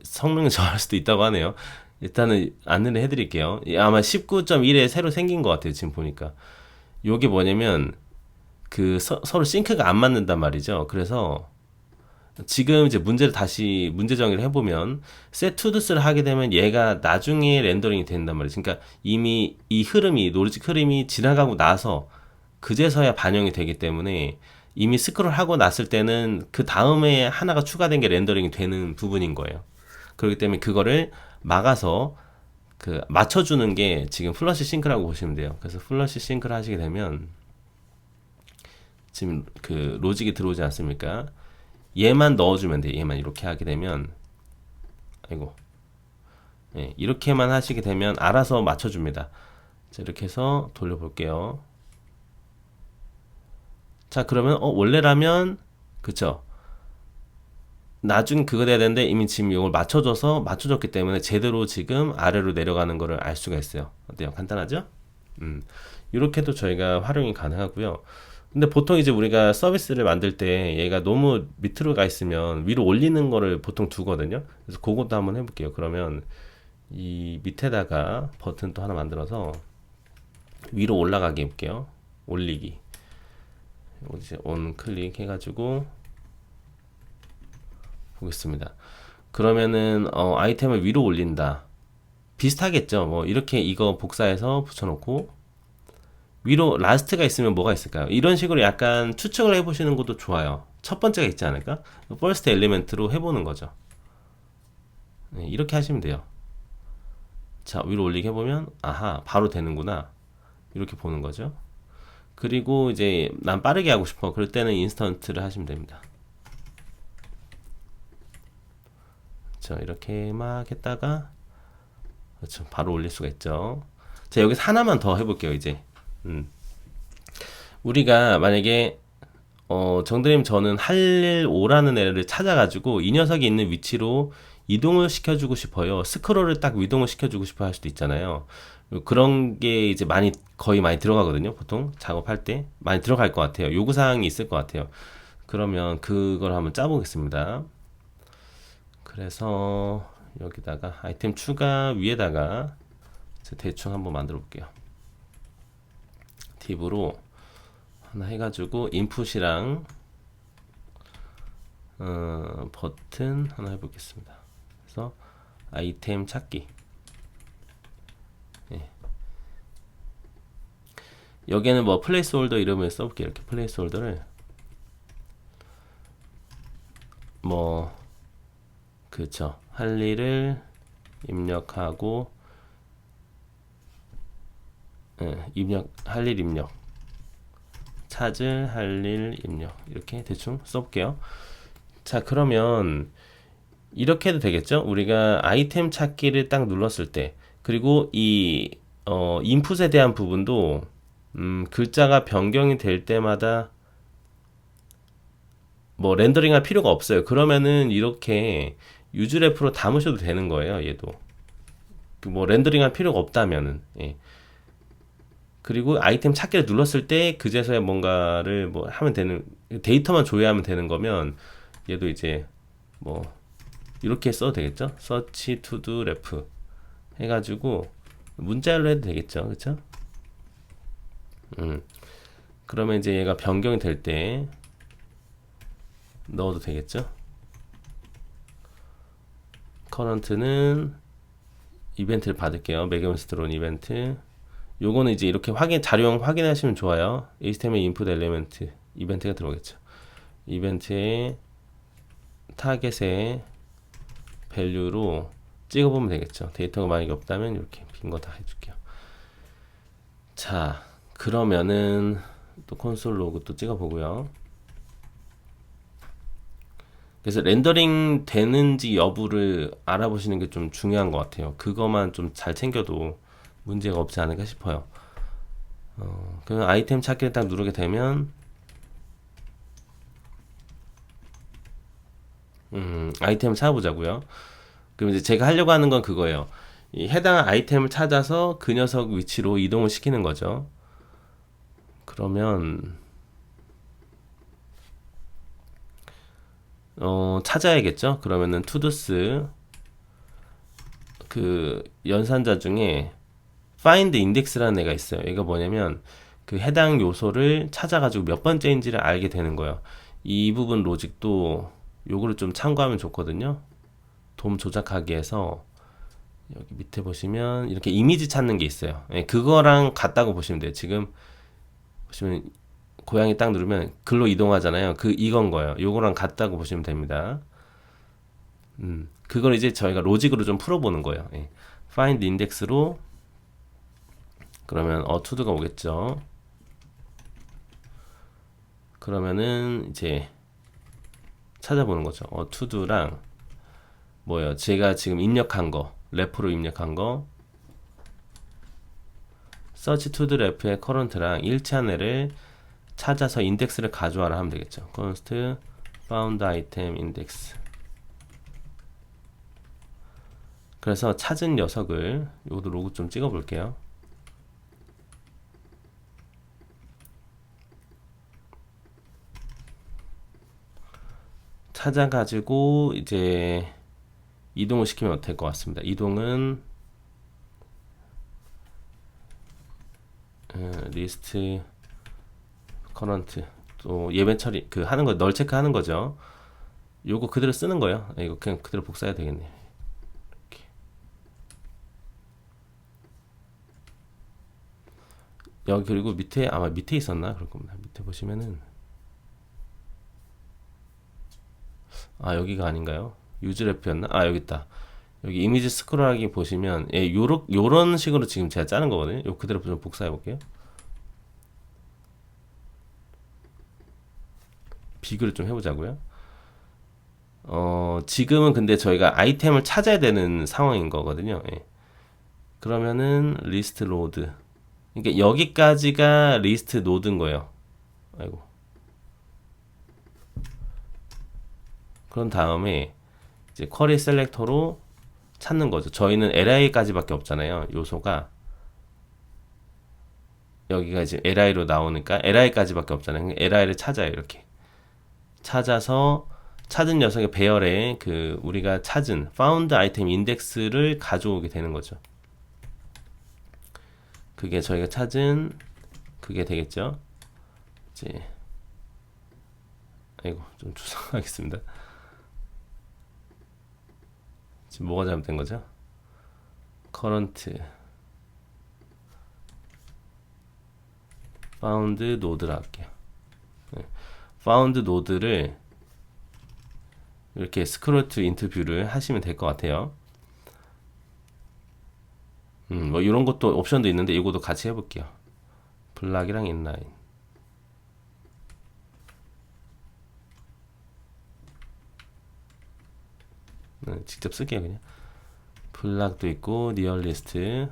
성능이 저할 수도 있다고 하네요. 일단은 안내를 해드릴게요. 아마 19.1에 새로 생긴 것 같아요. 지금 보니까. 요게 뭐냐면 서로 싱크가 안 맞는단 말이죠. 그래서 지금 이제 문제를 다시 문제 정의를 해보면 set to do를 하게 되면 얘가 나중에 렌더링이 된단 말이죠. 그러니까 이미 이 흐름이 로직 흐름이 지나가고 나서 그제서야 반영이 되기 때문에 이미 스크롤하고 났을 때는 그 다음에 하나가 추가된 게 렌더링이 되는 부분인 거예요. 그렇기 때문에 그거를 막아서 맞춰주는 게 지금 플러시 싱크라고 보시면 돼요. 그래서 플러시 싱크를 하시게 되면 지금 로직이 들어오지 않습니까? 얘만 넣어주면 돼요. 얘만 이렇게 하게 되면 아이고 이렇게만 하시게 되면 알아서 맞춰줍니다. 자, 이렇게 해서 돌려볼게요. 자, 그러면 원래라면 그쵸? 나중에 그거 돼야 되는데 이미 지금 이걸 맞춰줬기 때문에 제대로 지금 아래로 내려가는 거를 알 수가 있어요. 어때요? 간단하죠? 이렇게도 저희가 활용이 가능하고요. 근데 보통 이제 우리가 서비스를 만들 때 얘가 너무 밑으로 가 있으면 위로 올리는 거를 보통 두거든요. 그래서 그것도 한번 해볼게요. 그러면 이 밑에다가 버튼 또 하나 만들어서 위로 올라가게 해볼게요. 올리기. 이제 온 클릭 해가지고 보겠습니다. 그러면은 아이템을 위로 올린다. 비슷하겠죠. 뭐 이렇게 이거 복사해서 붙여놓고 위로 라스트가 있으면 뭐가 있을까요? 이런 식으로 약간 추측을 해보시는 것도 좋아요. 첫 번째가 있지 않을까? 퍼스트 엘리멘트로 해보는 거죠. 네, 이렇게 하시면 돼요. 자, 위로 올리게 해보면 아하, 바로 되는구나. 이렇게 보는 거죠. 그리고 이제 난 빠르게 하고 싶어. 그럴 때는 인스턴트를 하시면 됩니다. 그렇죠. 이렇게 막 했다가 그렇죠. 바로 올릴 수가 있죠. 자, 여기서 하나만 더 해볼게요. 이제 우리가 만약에 정드림 저는 할5라는 애를 찾아가지고 이 녀석이 있는 위치로 이동을 시켜주고 싶어요. 스크롤을 딱 이동을 시켜주고 싶어 할 수도 있잖아요. 그런 게 이제 거의 많이 들어가거든요. 보통 작업할 때 많이 들어갈 것 같아요. 요구사항이 있을 것 같아요. 그러면 그걸 한번 짜보겠습니다. 그래서 여기다가 아이템 추가 위에다가 대충 한번 만들어 볼게요. 팁으로 하나 해가지고 인풋이랑 버튼 하나 해보겠습니다. 그래서 아이템 찾기. 예. 여기에는 뭐 플레이스 홀더 이름을 써볼게요. 이렇게 플레이스 홀더를 뭐 그쵸, 할 일을 입력하고 할 일 입력, 찾을 할 일 입력, 이렇게 대충 써볼게요. 자, 그러면 이렇게 해도 되겠죠? 우리가 아이템 찾기를 딱 눌렀을 때, 그리고 이 인풋에 대한 부분도 글자가 변경이 될 때마다 뭐 렌더링 할 필요가 없어요. 그러면은 이렇게 유즈레프로 담으셔도 되는 거예요. 얘도 뭐 렌더링 할 필요가 없다면은. 예. 그리고 아이템 찾기를 눌렀을 때 그제서야 뭔가를 뭐 하면 되는, 데이터만 조회하면 되는 거면 얘도 이제 뭐 이렇게 써도 되겠죠. search to do ref 해가지고 문자열로 해도 되겠죠. 그쵸? 그러면 이제 얘가 변경이 될 때 넣어도 되겠죠. 커런트는 이벤트를 받을게요. 매개면서 들어온 이벤트. 요거는 이제 이렇게 자료형 확인하시면 좋아요. HTML 인풋 엘리멘트 이벤트가 들어오겠죠. 이벤트에 타겟에 밸류로 찍어보면 되겠죠. 데이터가 만약에 없다면 이렇게 빈 거 다 해줄게요. 자, 그러면은 또 콘솔 로그 또 찍어보고요. 그래서 렌더링 되는지 여부를 알아보시는 게 좀 중요한 것 같아요. 그거만 좀 잘 챙겨도 문제가 없지 않을까 싶어요. 그럼 아이템 찾기를 딱 누르게 되면 아이템을 찾아보자고요. 그럼 이제 제가 하려고 하는 건 그거예요. 이 해당 아이템을 찾아서 그 녀석 위치로 이동을 시키는 거죠. 그러면 찾아야겠죠. 그러면은 투두스 그 연산자 중에 find index라는 애가 있어요. 얘가 뭐냐면 그 해당 요소를 찾아가지고 몇 번째인지를 알게 되는 거예요. 이 부분 로직도 요거를 좀 참고하면 좋거든요. 돔 조작하기 해서 여기 밑에 보시면 이렇게 이미지 찾는 게 있어요. 예, 그거랑 같다고 보시면 돼요. 지금 보시면 고양이 딱 누르면 글로 이동하잖아요. 이건 거예요. 요거랑 같다고 보시면 됩니다. 그걸 이제 저희가 로직으로 좀 풀어보는 거예요. 예. find index로 그러면 to도가 오겠죠. 그러면은 이제 찾아보는 거죠. to도랑 뭐예요? 제가 지금 입력한 거, 래프로 입력한 거, search to the 래프의 current랑 일치한 애를 찾아서 인덱스를 가져와라 하면 되겠죠. const found item index. 그래서 찾은 녀석을 요것도 로그 좀 찍어 볼게요. 찾아가지고 이제 이동을 시키면 될 것 같습니다. 이동은 리스트 커런트 또 예배 처리 하는 거 널 체크하는 거죠. 요거 그대로 쓰는 거예요. 이거 그냥 그대로 복사해야 되겠네요. 이렇게. 여기 그리고 밑에 아마 밑에 있었나 그럴 겁니다. 밑에 보시면은 여기가 아닌가요? 유즈래프였나? 여기 있다. 여기 이미지 스크롤하기 보시면 요런 식으로 지금 제가 짜는 거거든요. 요 그대로 좀 복사해 볼게요. 비교를 좀 해보자고요. 지금은 근데 저희가 아이템을 찾아야 되는 상황인 거거든요. 예. 그러면은 리스트 로드. 그러니까 여기까지가 리스트 노드인 거예요. 아이고. 그런 다음에 이제 쿼리 셀렉터로 찾는 거죠. 저희는 li까지밖에 없잖아요. 요소가 여기가 이제 li로 나오니까 li까지밖에 없잖아요. li를 찾아요. 이렇게 찾아서 찾은 녀석의 배열에 우리가 찾은 found item index를 가져오게 되는 거죠. 그게 저희가 찾은 그게 되겠죠. 이제 아이고 좀 추상하겠습니다. 지금 뭐가 잘못된 거죠? current found node라 할게요. found node를 이렇게 scroll to into view를 하시면 될 것 같아요. 뭐 이런 것도 옵션도 있는데 이것도 같이 해볼게요. 블락이랑 인라인. 직접 쓸게요 그냥. 블락도 있고 니얼리스트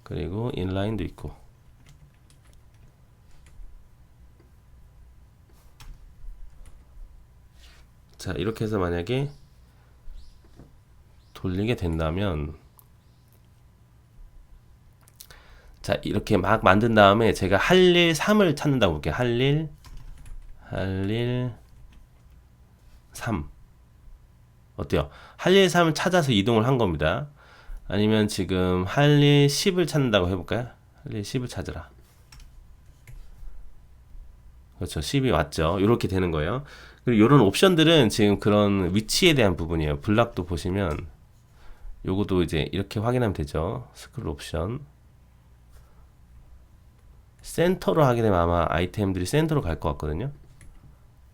그리고 인라인도 있고. 자 이렇게 해서 만약에 돌리게 된다면 자 이렇게 막 만든 다음에 제가 할 일 3을 찾는다고 볼게요. 할 일 3 어때요? 할 일 3을 찾아서 이동을 한 겁니다. 아니면 지금 할 일 10을 찾는다고 해볼까요? 할 일 10을 찾으라. 그렇죠. 10이 왔죠. 이렇게 되는 거예요. 그리고 이런 옵션들은 지금 그런 위치에 대한 부분이에요. 블락도 보시면 요것도 이제 이렇게 확인하면 되죠. 스크롤 옵션. 센터로 하게 되면 아마 아이템들이 센터로 갈 것 같거든요.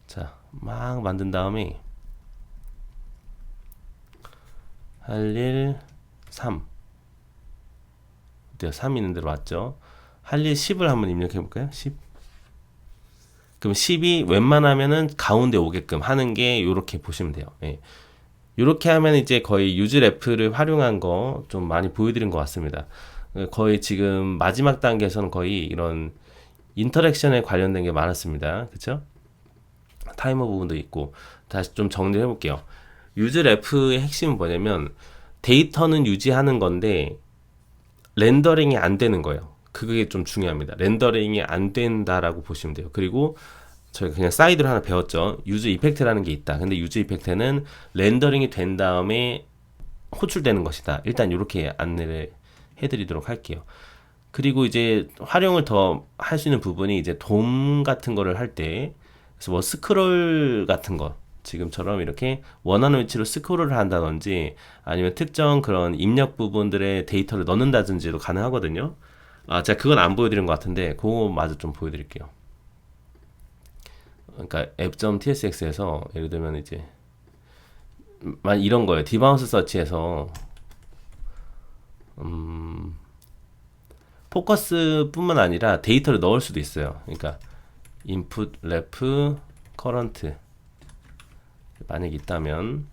자, 막 만든 다음에 할 일 3. 어때요? 3 있는 대로 맞죠? 할 일 10을 한번 입력해 볼까요? 10. 그럼 10이 웬만하면은 가운데 오게끔 하는 게 요렇게 보시면 돼요. 예. 요렇게 하면 이제 거의 유즈래프를 활용한 거 좀 많이 보여드린 것 같습니다. 거의 지금 마지막 단계에서는 거의 이런 인터랙션에 관련된 게 많았습니다. 그쵸? 타이머 부분도 있고. 다시 좀 정리해 볼게요. 유즈래프의 핵심은 뭐냐면 데이터는 유지하는 건데 렌더링이 안 되는 거예요. 그게 좀 중요합니다. 렌더링이 안 된다라고 보시면 돼요. 그리고 저희가 그냥 사이드로 하나 배웠죠. 유즈 이펙트라는 게 있다. 근데 유즈 이펙트는 렌더링이 된 다음에 호출되는 것이다. 일단 이렇게 안내를 해드리도록 할게요. 그리고 이제 활용을 더 할 수 있는 부분이 이제 돔 같은 거를 할 때, 그래서 뭐 스크롤 같은 거, 지금처럼 이렇게 원하는 위치로 스크롤을 한다든지 아니면 특정 그런 입력 부분들의 데이터를 넣는다든지도 가능하거든요. 아, 제가 그건 안 보여드린 것 같은데 그거 마저 좀 보여드릴게요. 그러니까 app.tsx에서 예를 들면 이제 이런 거예요. 디바운스 서치에서 포커스뿐만 아니라 데이터를 넣을 수도 있어요. 그러니까 input ref current 만약에 있다면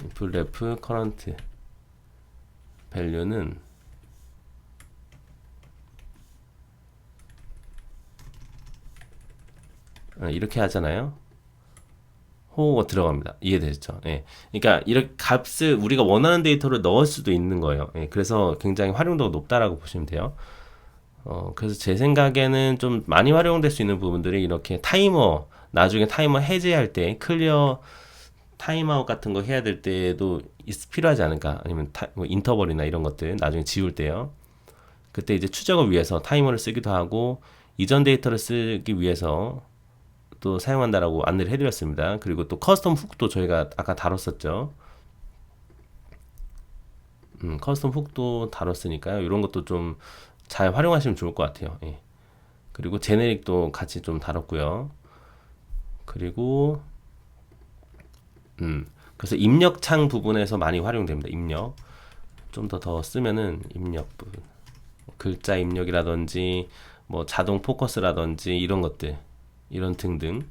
input ref current value는 이렇게 하잖아요. 호가 들어갑니다. 이해되죠? 예. 그러니까 이렇게 값을 우리가 원하는 데이터를 넣을 수도 있는 거예요. 예. 그래서 굉장히 활용도가 높다라고 보시면 돼요. 그래서 제 생각에는 좀 많이 활용될 수 있는 부분들이 이렇게 타이머, 나중에 타이머 해제할 때 클리어 타임아웃 같은 거 해야 될 때도 필요하지 않을까? 아니면 뭐 인터벌이나 이런 것들 나중에 지울 때요. 그때 이제 추적을 위해서 타이머를 쓰기도 하고 이전 데이터를 쓰기 위해서 또 사용한다라고 안내를 해드렸습니다. 그리고 또 커스텀 훅도 저희가 아까 다뤘었죠. 커스텀 훅도 다뤘으니까요. 이런 것도 좀 잘 활용하시면 좋을 것 같아요. 예. 그리고 제네릭도 같이 좀 다뤘고요. 그리고 그래서 입력창 부분에서 많이 활용됩니다. 입력 좀 더 쓰면은 입력 부분, 글자 입력이라든지 뭐 자동 포커스라든지 이런 것들, 이런 등등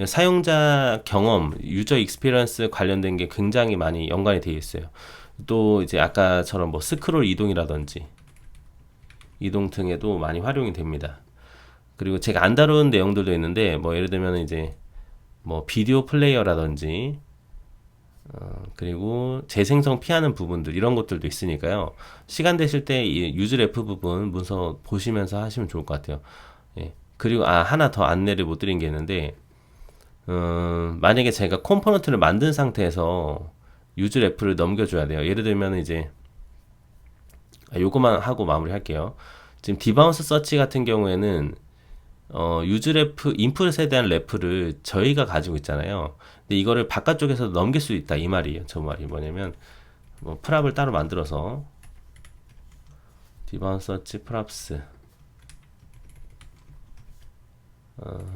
사용자 경험, 유저 익스피리언스 관련된 게 굉장히 많이 연관이 되어 있어요. 또 이제 아까처럼 뭐 스크롤 이동이라든지 이동 등에도 많이 활용이 됩니다. 그리고 제가 안 다룬 내용들도 있는데 뭐 예를 들면 이제 뭐 비디오 플레이어라든지 그리고 재생성 피하는 부분들 이런 것들도 있으니까요. 시간 되실 때 이 유즈래프 부분 문서 보시면서 하시면 좋을 것 같아요. 예. 그리고 하나 더 안내를 못 드린 게 있는데 만약에 제가 컴포넌트를 만든 상태에서 유즈래프를 넘겨줘야 돼요. 예를 들면 이제 요거만 하고 마무리 할게요. 지금 디바운스 서치 같은 경우에는 유즈래프 인풋에 대한 래프를 저희가 가지고 있잖아요. 근데 이거를 바깥쪽에서 넘길 수 있다 이 말이에요. 저 말이 뭐냐면 뭐 프랍을 따로 만들어서 디바운스 서치 프랍스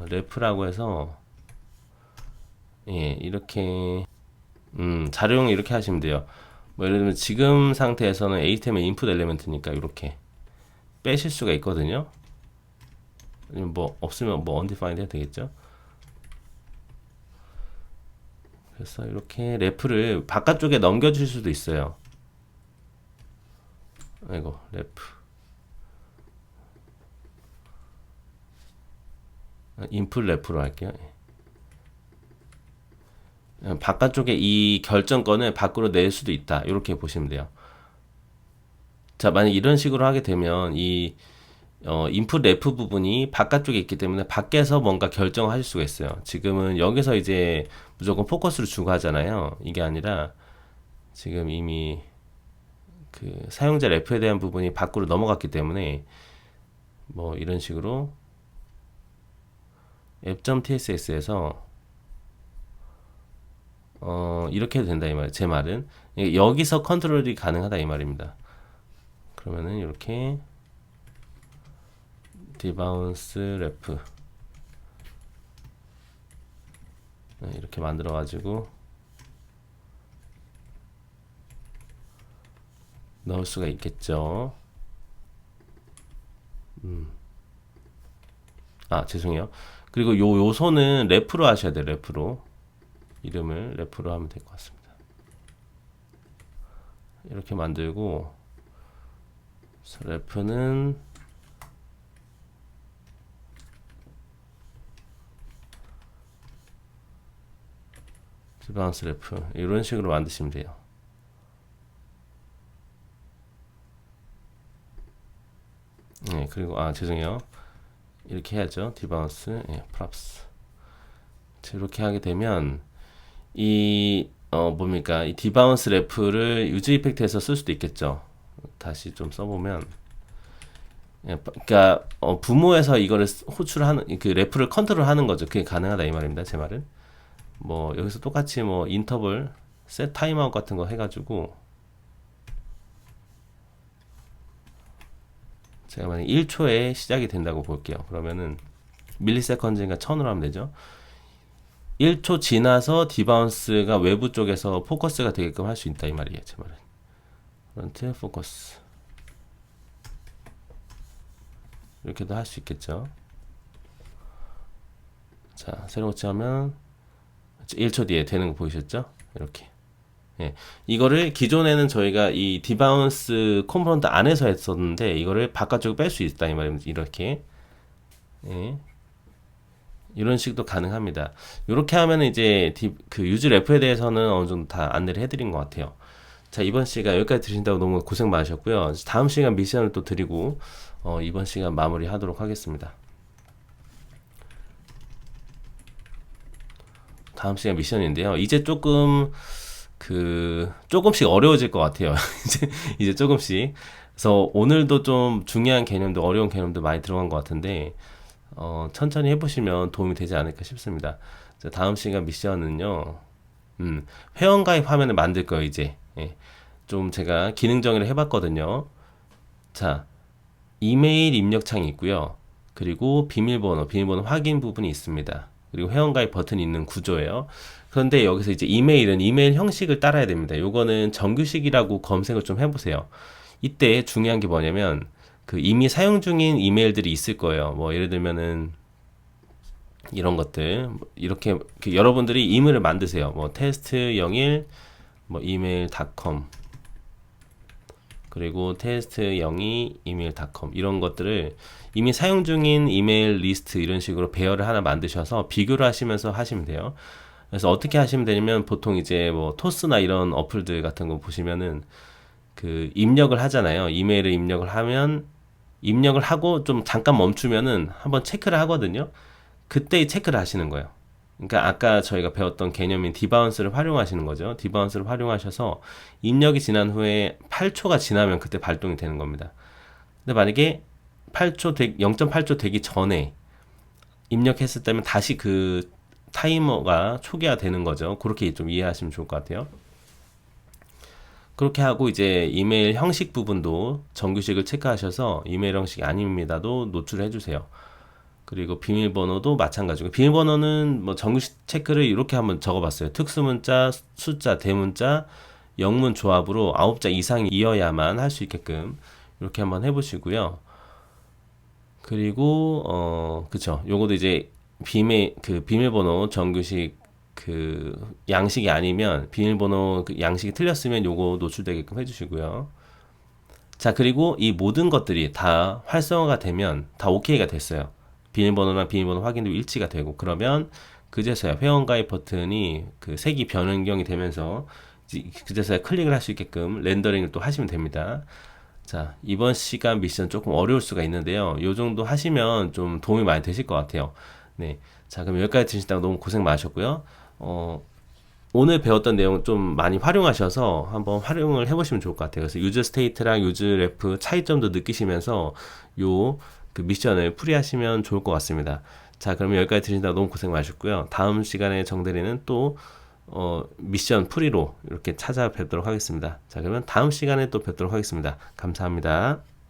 래프라고 해서 예 이렇게 자료용 이렇게 하시면 돼요. 뭐 예를 들면 지금 상태에서는 HTML 인풋 엘리멘트니까 이렇게 빼실 수가 있거든요. 뭐 없으면 뭐 undefined 해도 되겠죠. 그래서 이렇게 래프를 바깥쪽에 넘겨줄 수도 있어요. 아이고 래프 인풋 래프로 할게요. 바깥쪽에 이 결정권을 밖으로 낼 수도 있다. 이렇게 보시면 돼요. 자, 만약 이런 식으로 하게 되면 이 인풋 래프 부분이 바깥쪽에 있기 때문에 밖에서 뭔가 결정하실 수가 있어요. 지금은 여기서 이제 무조건 포커스를 주고 하잖아요. 이게 아니라 지금 이미 그 사용자 래프에 대한 부분이 밖으로 넘어갔기 때문에 뭐 이런 식으로 app.tsx에서 이렇게 해도 된다 이 말. 제 말은 여기서 컨트롤이 가능하다 이 말입니다. 그러면은 이렇게 디바운스 레프 이렇게 만들어 가지고 넣을 수가 있겠죠. 아, 죄송해요. 그리고 요 요소는 래프로 하셔야 돼요. 래프로. 이름을 래프로 하면 될 것 같습니다. 이렇게 만들고 래프는 디바운스 래프 이런 식으로 만드시면 돼요. 네, 그리고 아, 죄송해요. 이렇게 해야죠. 디바운스, 프랍스. 이렇게 하게 되면 이 뭡니까? 이 디바운스 래프를 유즈 이펙트에서 쓸 수도 있겠죠. 다시 좀 써보면, 그러니까 부모에서 이거를 호출하는 그 래프를 컨트롤하는 거죠. 그게 가능하다 이 말입니다. 제 말은. 뭐 여기서 똑같이 뭐 인터벌, 셋 타임아웃 같은 거 해가지고 제가 만약 1초에 시작이 된다고 볼게요. 그러면은 밀리세컨즈니까 1000으로 하면 되죠. 1초 지나서 디바운스가 외부 쪽에서 포커스가 되게끔 할 수 있다 이 말이에요. 제 말은. 프런트 포커스 이렇게도 할 수 있겠죠. 자, 새로 고치하면 1초 뒤에 되는 거 보이셨죠? 이렇게. 예. 이거를 기존에는 저희가 이 디바운스 컴포넌트 안에서 했었는데 이거를 바깥쪽으로 뺄 수 있다 이 말입니다. 이렇게. 예. 이런 식도 가능합니다. 이렇게 하면 이제 그 유즈 래프에 대해서는 어느 정도 다 안내를 해드린 것 같아요. 자, 이번 시간 여기까지 들으신다고 너무 고생 많으셨고요. 다음 시간 미션을 또 드리고 이번 시간 마무리하도록 하겠습니다. 다음 시간 미션인데요. 이제 조금씩 어려워질 것 같아요. 이제 조금씩. 그래서 오늘도 좀 중요한 개념도 어려운 개념도 많이 들어간 것 같은데 천천히 해보시면 도움이 되지 않을까 싶습니다. 자, 다음 시간 미션은요. 회원가입 화면을 만들 거예요. 이제 좀 제가 기능 정의를 해봤거든요. 자, 이메일 입력창이 있고요. 그리고 비밀번호 확인 부분이 있습니다. 그리고 회원가입 버튼이 있는 구조예요. 그런데 여기서 이제 이메일은 이메일 형식을 따라야 됩니다. 요거는 정규식이라고 검색을 좀 해보세요. 이때 중요한 게 뭐냐면 그 이미 사용 중인 이메일들이 있을 거예요. 뭐 예를 들면은 이런 것들 이렇게 여러분들이 이메일을 만드세요. 뭐 test01 뭐 email.com 그리고 test02 email.com 이런 것들을 이미 사용 중인 이메일 리스트 이런 식으로 배열을 하나 만드셔서 비교를 하시면서 하시면 돼요. 그래서 어떻게 하시면 되냐면 보통 이제 뭐 토스나 이런 어플들 같은 거 보시면은 그 입력을 하잖아요. 이메일을 입력을 하면 입력을 하고 좀 잠깐 멈추면은 한번 체크를 하거든요. 그때 체크를 하시는 거예요. 그러니까 아까 저희가 배웠던 개념인 디바운스를 활용하시는 거죠. 디바운스를 활용하셔서 입력이 지난 후에 8초가 지나면 그때 발동이 되는 겁니다. 근데 만약에 0.8초 되기 전에 입력했을 때면 다시 그 타이머가 초기화되는 거죠. 그렇게 좀 이해하시면 좋을 것 같아요. 그렇게 하고 이제 이메일 형식 부분도 정규식을 체크하셔서 이메일 형식이 아닙니다도 노출을 해주세요. 그리고 비밀번호도 마찬가지고 비밀번호는 뭐 정규식 체크를 이렇게 한번 적어봤어요. 특수문자, 숫자, 대문자, 영문 조합으로 9자 이상이어야만 할 수 있게끔 이렇게 한번 해보시고요. 그리고 그쵸. 요거도 이제 비밀번호 정규식 그 양식이 아니면 비밀번호 그 양식이 틀렸으면 요거 노출되게끔 해주시고요. 자, 그리고 이 모든 것들이 다 활성화가 되면 다 오케이가 됐어요. 비밀번호나 비밀번호 확인도 일치가 되고 그러면 그제서야 회원가입 버튼이 그 색이 변경이 되면서 그제서야 클릭을 할 수 있게끔 렌더링을 또 하시면 됩니다. 자, 이번 시간 미션 조금 어려울 수가 있는데요. 요 정도 하시면 좀 도움이 많이 되실 것 같아요. 네. 자, 그럼 여기까지 들으시다가 너무 고생 많으셨고요. 오늘 배웠던 내용 좀 많이 활용하셔서 한번 활용을 해보시면 좋을 것 같아요. 그래서 유즈 스테이트랑 유즈 래프 차이점도 느끼시면서 그 미션을 풀이하시면 좋을 것 같습니다. 자, 그러면 여기까지 들으시다가 너무 고생 많으셨고요. 다음 시간에 정대리는 또 미션 풀이로 이렇게 찾아뵙도록 하겠습니다. 자, 그러면 다음 시간에 또 뵙도록 하겠습니다. 감사합니다.